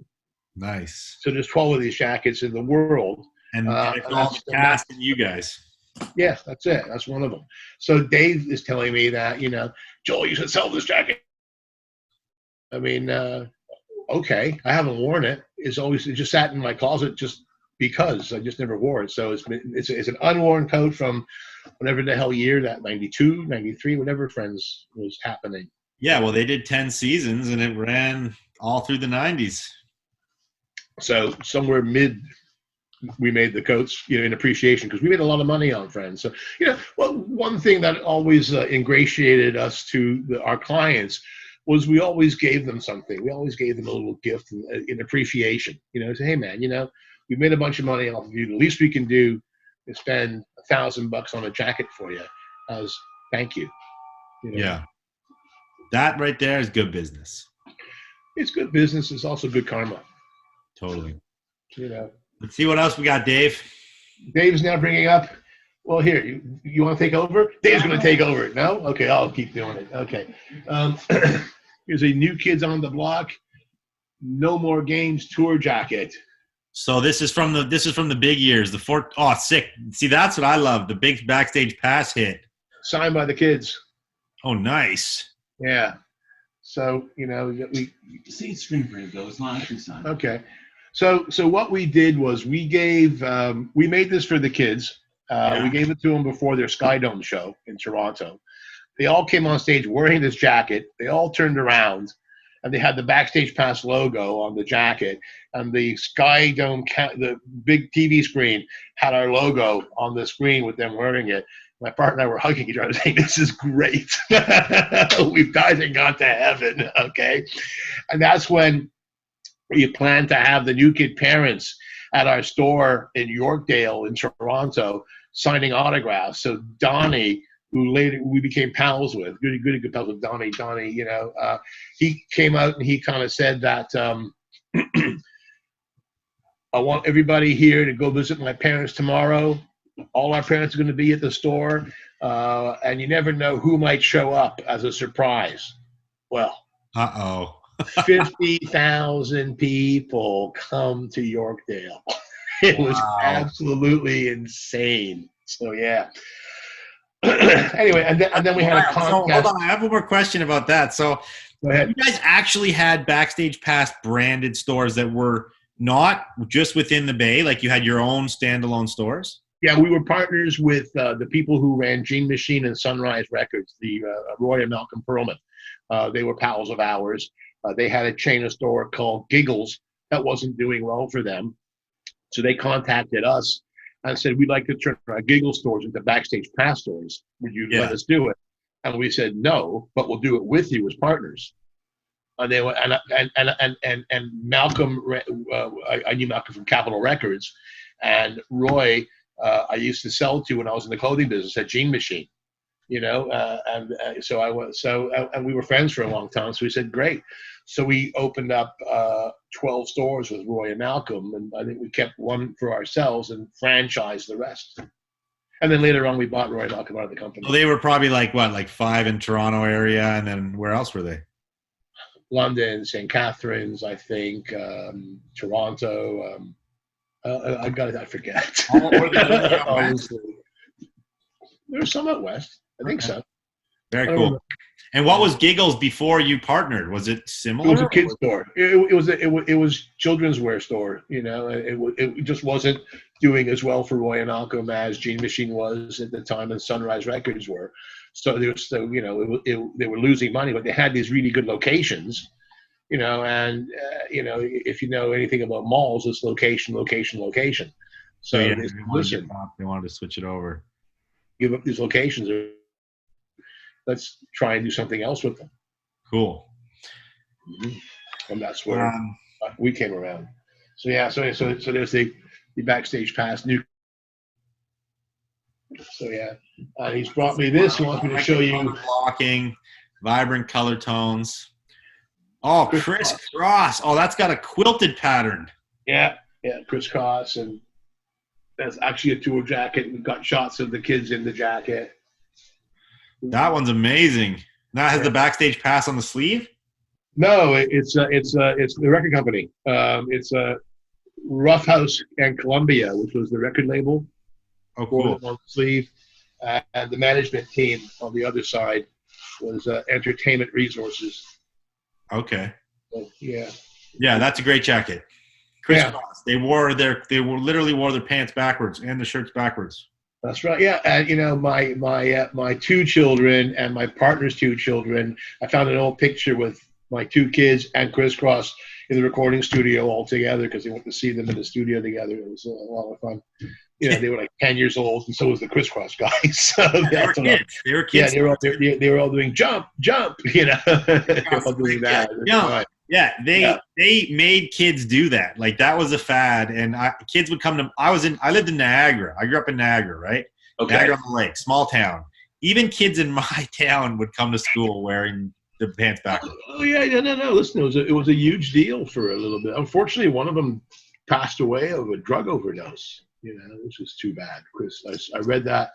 S1: Nice.
S2: So there's 12 of these jackets in the world.
S1: And it's all the cast and you guys.
S2: Yeah, that's it. That's one of them. So Dave is telling me that, you know, "Joel, you should sell this jacket." I mean, okay. I haven't worn it. It just sat in my closet just because I just never wore it. So it's an unworn coat from whatever the hell year, that 92, 93, whatever Friends was happening.
S1: Yeah, well, they did 10 seasons and it ran all through the 90s.
S2: So somewhere we made the coats, you know, in appreciation, because we made a lot of money on Friends. So, you know, well, one thing that always ingratiated us to our clients was we always gave them something. We always gave them a little gift in appreciation. You know, say, "Hey, man, you know, we made a bunch of money off of you. The least we can do is spend $1,000 on a jacket for you as thank you." You know?
S1: Yeah. That right there is good business.
S2: It's good business. It's also good karma.
S1: Totally.
S2: You know.
S1: Let's see what else we got, Dave.
S2: Dave's now bringing up, well, here, you want to take over? Dave's going to take over. No? Okay, I'll keep doing it. Okay. Here's a New Kids on the Block, No More Games tour jacket.
S1: So this is from the big years. Sick. See, that's what I love. The big Backstage Pass hit.
S2: Signed by the kids.
S1: Oh, nice.
S2: Yeah. So, you know, we
S3: see it's screen printed though. It's not actually signed.
S2: Okay. So what we did was we made this for the kids. We gave it to them before their Sky Dome show in Toronto. They all came on stage wearing this jacket. They all turned around, and they had the Backstage Pass logo on the jacket, and the Sky Dome, the big TV screen, had our logo on the screen with them wearing it. My partner and I were hugging each other saying, this is great. We've died and gone to heaven, okay? And that's when we planned to have the new kid parents at our store in Yorkdale in Toronto signing autographs. So Donnie, who later we became pals with, good pals with Donnie, he came out and he kind of said that, I want everybody here to go visit my parents tomorrow. All our parents are going to be at the store, and you never know who might show up as a surprise. Well, 50,000 people come to Yorkdale. It was absolutely insane. So yeah. Anyway, and then we had a contest.
S1: So, hold on, I have one more question about that. So,
S2: go ahead.
S1: You guys actually had Backstage Pass branded stores that were not just within the Bay, like you had your own standalone stores?
S2: Yeah, we were partners with the people who ran Gene Machine and Sunrise Records, the Roy and Malcolm Perlman. They were pals of ours. They had a chain of store called Giggles that wasn't doing well for them. So they contacted us and said, we'd like to turn our Giggle stores into Backstage Pass stores. Would you let us do it? And we said, no, but we'll do it with you as partners. And they went, and Malcolm, I knew Malcolm from Capitol Records, and Roy, I used to sell to when I was in the clothing business at Gene Machine, and we were friends for a long time. So we said, great. So we opened up 12 stores with Roy and Malcolm, and I think we kept one for ourselves and franchised the rest. And then later on, we bought Roy and Malcolm out of the company.
S1: So they were probably like 5 in Toronto area, and then where else were they?
S2: London, St. Catharines, I think, Toronto. I forget. There's some out west. I think so.
S1: Very cool. And what was Giggles before you partnered? Was it similar?
S2: It was a kid's store. It was children's wear store. It just wasn't doing as well for Roy and Malcolm as Gene Machine was at the time, and Sunrise Records were. So they were losing money, but they had these really good locations. And if you know anything about malls, it's location. So
S1: yeah,
S2: they
S1: wanted to switch it over.
S2: Give up these locations. Let's try and do something else with them.
S1: Cool.
S2: Mm-hmm. And that's where we came around. So yeah, so there's the Backstage Pass new. So yeah, he's brought me this. He wants me to show you.
S1: Blocking, vibrant color tones. Oh, crisscross. Oh, that's got a quilted pattern.
S2: Yeah, crisscross, and that's actually a tour jacket. We've got shots of the kids in the jacket.
S1: That one's amazing. That has the Backstage Pass on the sleeve?
S2: No, it's the record company. It's Rough House and Columbia, which was the record label.
S1: Oh, cool.
S2: On the sleeve, and the management team on the other side was Entertainment Resources.
S1: Okay.
S2: So, yeah.
S1: Yeah, that's a great jacket. Crisscross. Yeah. They literally wore their pants backwards and the shirts backwards.
S2: That's right. Yeah, and my 2 children and my partner's 2 children. I found an old picture with my 2 kids and Crisscross in the recording studio all together because they went to see them in the studio together. It was a lot of fun. They were like 10 years old, and so was the Crisscross guys. So
S1: they were kids. They were kids.
S2: Yeah, they were all doing jump. They were all doing that.
S1: Jump. Yeah, they made kids do that. Like that was a fad, and kids would come to. I lived in Niagara. I grew up in Niagara, right? Okay. Niagara on the Lake, small town. Even kids in my town would come to school wearing the pants backwards.
S2: Oh yeah, no. Listen, it was a huge deal for a little bit. Unfortunately, one of them passed away of a drug overdose. Which is too bad. Chris, I read that.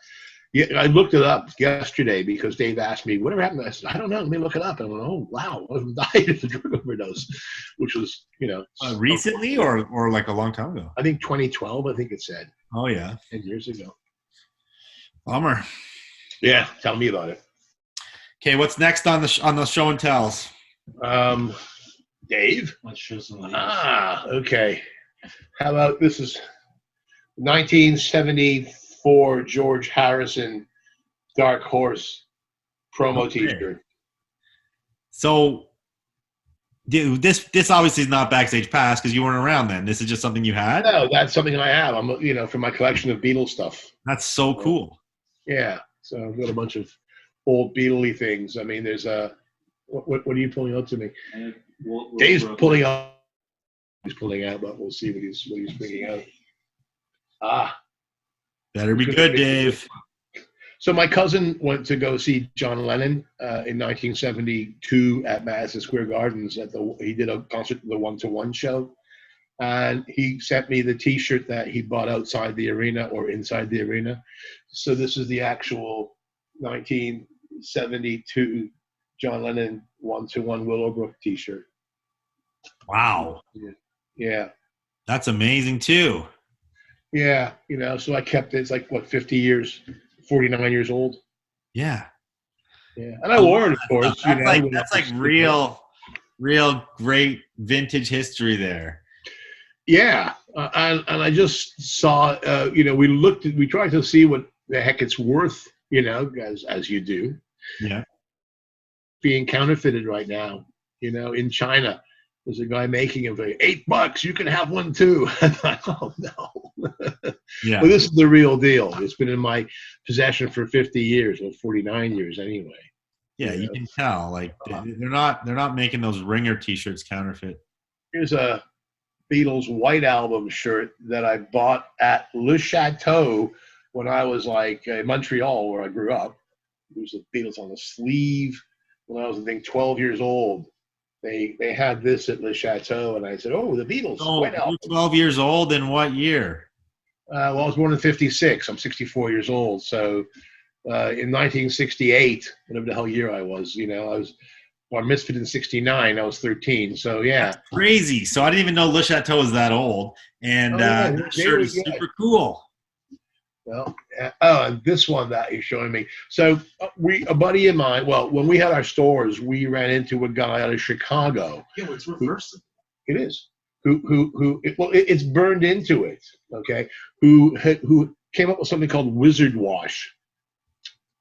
S2: Yeah, I looked it up yesterday because Dave asked me, whatever happened? I said, I don't know. Let me look it up. And I went, oh, wow. One of them died of a drug overdose, which was,
S1: recently or like a long time ago?
S2: I think 2012, I think it said.
S1: Oh, yeah.
S2: 10 years ago.
S1: Bummer.
S2: Yeah, tell me about it.
S1: Okay, what's next on the show and tells?
S2: Dave?
S3: Let's show some.
S2: Okay. How about this is 1974 George Harrison Dark Horse promo T-shirt.
S1: So, dude, this obviously is not Backstage Pass because you weren't around then. This is just something you had?
S2: No, that's something I have. I'm from my collection of Beatles stuff.
S1: That's so cool.
S2: Yeah. So I've got a bunch of old Beatle-y things. I mean, there's a what are you pulling out to me? Dave's pulling out. He's pulling out, but we'll see what he's bringing out. Ah,
S1: better be good, Dave.
S2: So my cousin went to go see John Lennon in 1972 at Madison Square Gardens. He did a concert, the One-to-One show, and he sent me the T-shirt that he bought outside the arena or inside the arena. So this is the actual 1972 John Lennon One-to-One Willowbrook T-shirt.
S1: Wow.
S2: Yeah.
S1: That's amazing too.
S2: Yeah, so I kept it. It's like, what, 50 years, 49 years old.
S1: Yeah.
S2: Yeah, and I wore it, of course.
S1: That's like real great vintage history there.
S2: Yeah, and I just saw, we tried to see what the heck it's worth, as you do.
S1: Yeah.
S2: Being counterfeited right now, in China. There's a guy making them for $8. You can have one too. I thought, oh no.
S1: Yeah.
S2: Well, this is the real deal. It's been in my possession for 50 years, or 49 years anyway.
S1: Yeah, you can tell. Like they're not making those Ringer T-shirts counterfeit.
S2: Here's a Beatles White Album shirt that I bought at Le Chateau when I was like in Montreal, where I grew up. There's the Beatles on the sleeve when I was, I think, 12 years old. They had this at Le Chateau, and I said, "Oh, the Beatles."
S1: So you're 12 years old in what year?
S2: Well, I was born in '56. I'm 64 years old. So in 1968, whatever the hell year I was, I was bar mitzvahed in '69. I was 13. So yeah,
S1: that's crazy. So I didn't even know Le Chateau was that old, and that shirt is super cool.
S2: Well, and this one that you're showing me. So a buddy of mine, well, when we had our stores, we ran into a guy out of Chicago.
S3: Yeah, well, it's reversible.
S2: It is. It's burned into it. Okay. Who came up with something called Wizard Wash,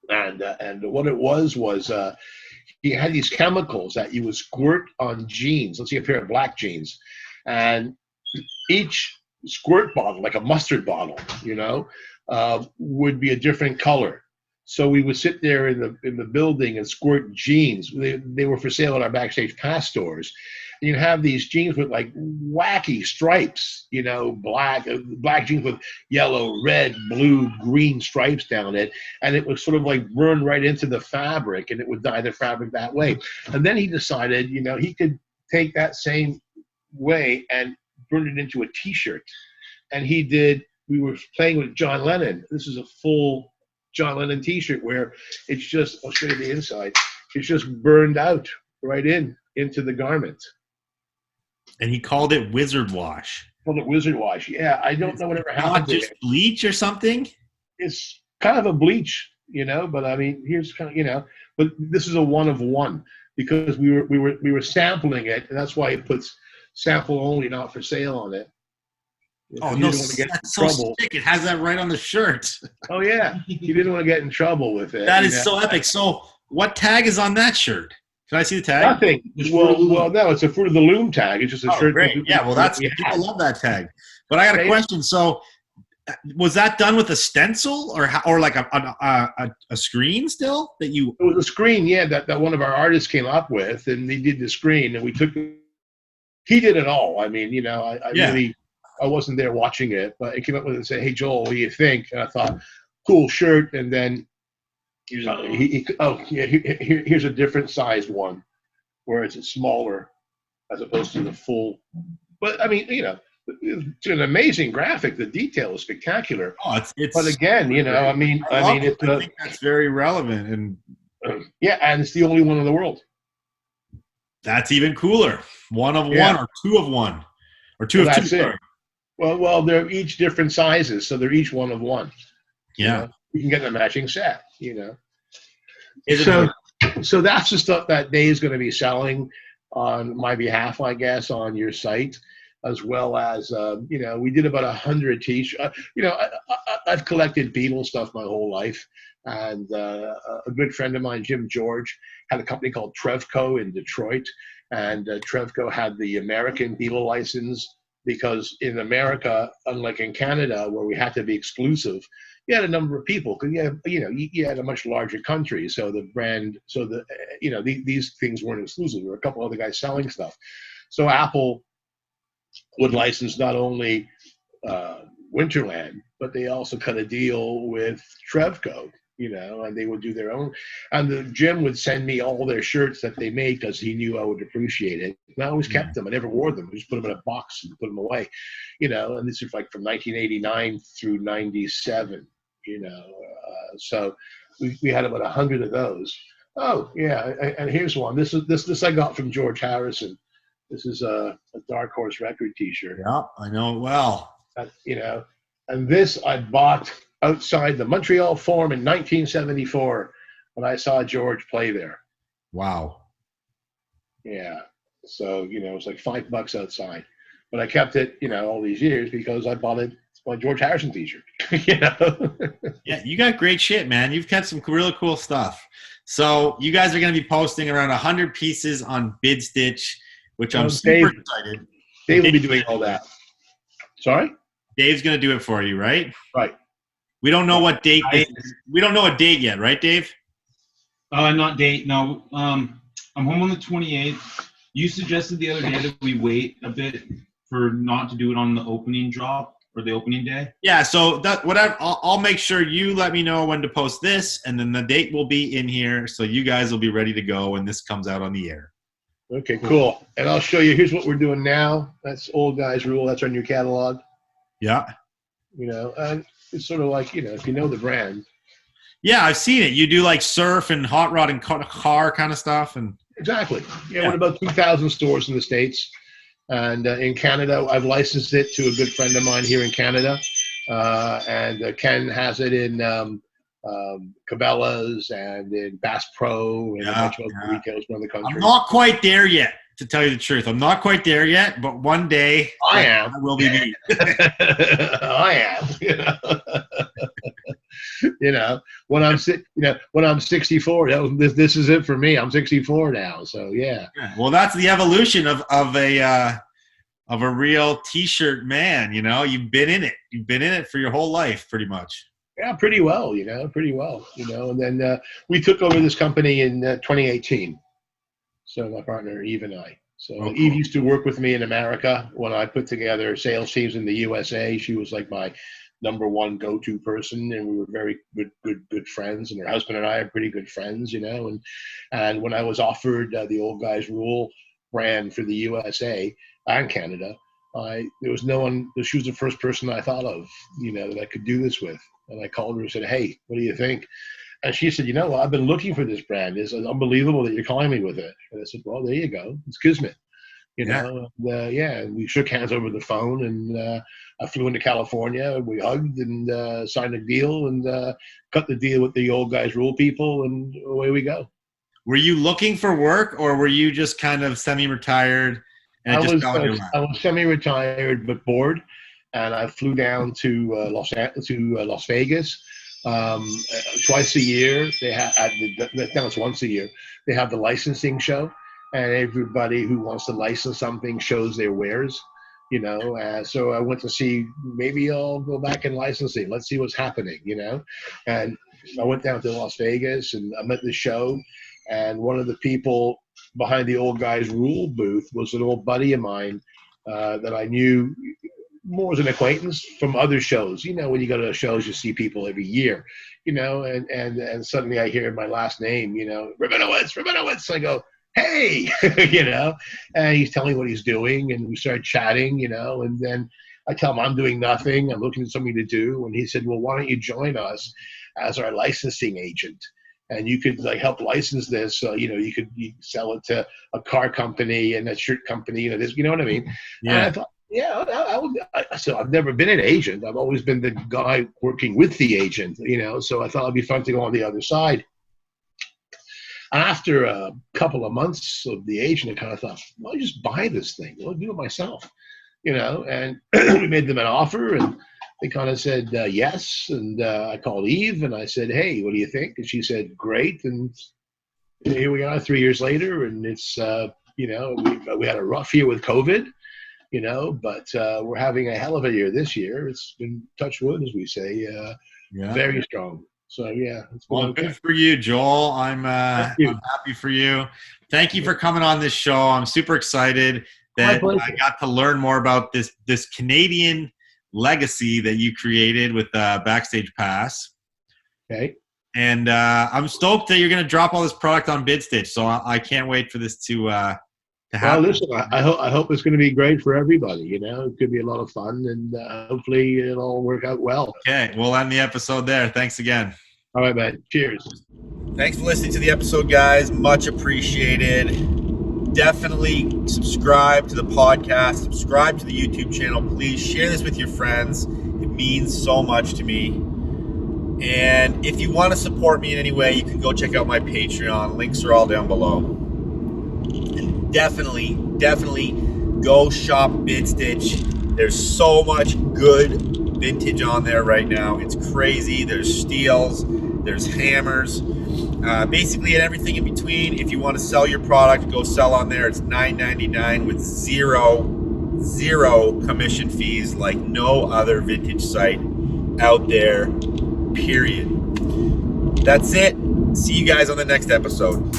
S2: and what it was he had these chemicals that you would squirt on jeans. Let's see a pair of black jeans, and each squirt bottle, like a mustard bottle, would be a different color. So we would sit there in the building and squirt jeans. They were for sale at our Backstage Pass stores. And you'd have these jeans with like wacky stripes, black jeans with yellow, red, blue, green stripes down it. And it was sort of like burned right into the fabric, and it would dye the fabric that way. And then he decided, he could take that same way and burn it into a T-shirt. And we were playing with John Lennon. This is a full John Lennon T-shirt where it's just, I'll show you the inside, it's just burned out right into the garment.
S1: And he called it Wizard Wash.
S2: Called it Wizard Wash. Yeah, I don't know whatever happened.
S1: Not just bleach or something?
S2: It's kind of a bleach, but I mean, here's kind of, but this is a one of one because we were sampling it, and that's why it puts sample only, not for sale on it.
S1: Oh, no, that's so sick. It has that right on the shirt.
S2: Oh, yeah. You didn't want to get in trouble with it.
S1: That is so epic. So what tag is on that shirt? Can I see the tag?
S2: Nothing. Well, no, it's a Fruit of the Loom tag. It's just a shirt.
S1: Great. Yeah, well, people love that tag. But I got a question. So was that done with a stencil or like a screen still that you?
S2: It was a screen, yeah, that one of our artists came up with, and they did the screen, and we took. He did it all. I mean, really. I wasn't there watching it, but it came up with it and said, "Hey, Joel, what do you think?" And I thought, "Cool shirt." And then here's a different sized one, where it's smaller as opposed to the full. But I mean, it's an amazing graphic. The detail is spectacular.
S1: Oh, it's.
S2: But again, I
S1: think that's very relevant, and
S2: yeah, and it's the only one in the world.
S1: That's even cooler. One of one, or two of one, or two of two. Sorry.
S2: Well, they're each different sizes, so they're each one of one.
S1: Yeah,
S2: you can get a matching set. So that's the stuff that Dave is going to be selling on my behalf, I guess, on your site, as well as we did about 100 T-shirts. I've collected Beatles stuff my whole life, and a good friend of mine, Jim George, had a company called Trevco in Detroit, and Trevco had the American Beatle license. Because in America, unlike in Canada, where we had to be exclusive, you had a number of people because you had a much larger country, so the brand, so the these things weren't exclusive. There were a couple other guys selling stuff, so Apple would license not only Winterland, but they also cut a deal with Trevco, and they would do their own. And the Jim would send me all their shirts that they made because he knew I would appreciate it. And I always kept them. I never wore them. I just put them in a box and put them away, And this is like from 1989 through 97, So we had about 100 of those. Oh yeah, and here's one. This I got from George Harrison. This is a Dark Horse record T-shirt.
S1: Yeah, I know it well.
S2: And this I bought outside the Montreal Forum in 1974 when I saw George play there.
S1: Wow.
S2: Yeah. So, it was like $5 outside. But I kept it, all these years because I bought it. It's my George Harrison T-shirt.
S1: Yeah, you got great shit, man. You've got some really cool stuff. So you guys are going to be posting around 100 pieces on BidStitch, which I'm super excited.
S2: Dave will be doing all that. Sorry?
S1: Dave's going to do it for you, right?
S2: Right.
S1: We don't know what date. We don't know a date yet, right, Dave?
S3: Not date. No. I'm home on the 28th. You suggested the other day that we wait a bit for not to do it on the opening drop or the opening day.
S1: Yeah. So whatever. I'll make sure you let me know when to post this, and then the date will be in here, so you guys will be ready to go when this comes out on the air.
S2: Okay, cool. And I'll show you. Here's what we're doing now. That's Old Guys Rule. That's our new catalog.
S1: Yeah.
S2: And it's sort of like, if you know the brand.
S1: Yeah, I've seen it. You do like surf and hot rod and car kind of stuff. And
S2: exactly. Yeah, we're about 2,000 stores in the States. And in Canada, I've licensed it to a good friend of mine here in Canada. And Ken has it in Cabela's and in Bass Pro and a bunch of other retailers around the country.
S1: I'm not quite there yet, to tell you the truth. I'm not quite there yet, but one day
S2: I
S1: will be me.
S2: I am. When I'm 64, this is it for me. I'm 64 now, so yeah.
S1: Well, that's the evolution of a real T-shirt man. You've been in it. You've been in it for your whole life, pretty much.
S2: Yeah, pretty well. And then we took over this company in 2018. So my partner Eve and I. So cool. Eve used to work with me in America when I put together sales teams in the USA. She was like my number one go-to person, and we were very good friends. And her husband and I are pretty good friends, And when I was offered the Old Guys Rule brand for the USA and Canada, there was no one. She was the first person I thought of, that I could do this with. And I called her and said, "Hey, what do you think?" And she said, I've been looking for this brand. It's unbelievable that you're calling me with it. And I said, well, there you go. It's Kismet. And we shook hands over the phone, and I flew into California. We hugged and signed a deal and cut the deal with the Old Guys Rule people, and away we go.
S1: Were you looking for work, or were you just kind of semi-retired?
S2: I was semi-retired but bored, and I flew down to Las Vegas. Twice a year they have now it's once a year they have the licensing show, and everybody who wants to license something shows their wares, so I went to see, maybe I'll go back in licensing, let's see what's happening, and I went down to Las Vegas and I'm at the show, and one of the people behind the Old Guys Rule booth was an old buddy of mine that I knew more as an acquaintance from other shows. When you go to shows, you see people every year, and suddenly I hear my last name, Rabinowitz. I go, hey, and he's telling me what he's doing, and we started chatting, and then I tell him I'm doing nothing. I'm looking for something to do. And he said, well, why don't you join us as our licensing agent? And you could help license this. So, you could sell it to a car company and a shirt company, this, you know what I mean?
S1: Yeah.
S2: And I thought, yeah, I would. So I've never been an agent. I've always been the guy working with the agent, so I thought it'd be fun to go on the other side. And after a couple of months of the agent, I kind of thought, well, I'll just buy this thing. I'll do it myself, and we made them an offer, and they kind of said yes. And I called Eve and I said, hey, what do you think? And she said, great. And here we are 3 years later, and it's, we had a rough year with COVID. But we're having a hell of a year this year. It's been touch wood, as we say.
S1: Yeah.
S2: very strong. So yeah, it's been
S1: Well,
S2: okay.
S1: good for you, Joel. I'm
S2: you.
S1: happy for you. Thank you for coming on this show. I'm super excited
S2: My
S1: that
S2: pleasure.
S1: I got to learn more about this Canadian legacy that you created with Backstage Pass.
S2: Okay.
S1: And I'm stoked that you're going to drop all this product on BidStitch. So I can't wait for this to
S2: Well,
S1: happen.
S2: listen, I hope it's going to be great for everybody. You know, it could be a lot of fun, and hopefully it'll all work out well.
S1: Okay, we'll end the episode there. Thanks again.
S2: All right, man. Cheers.
S1: Thanks for listening to the episode, guys. Much appreciated. Definitely subscribe to the podcast, subscribe to the YouTube channel. Please share this with your friends. It means so much to me. And if you want to support me in any way, you can go check out my Patreon. Links are all down below. And definitely go shop BidStitch. There's so much good vintage on there right now. It's crazy. There's steels, there's hammers, basically and everything in between. If you want to sell your product, go sell on there. It's $9.99 with zero commission fees, like no other vintage site out there, period. That's it. See you guys on the next episode.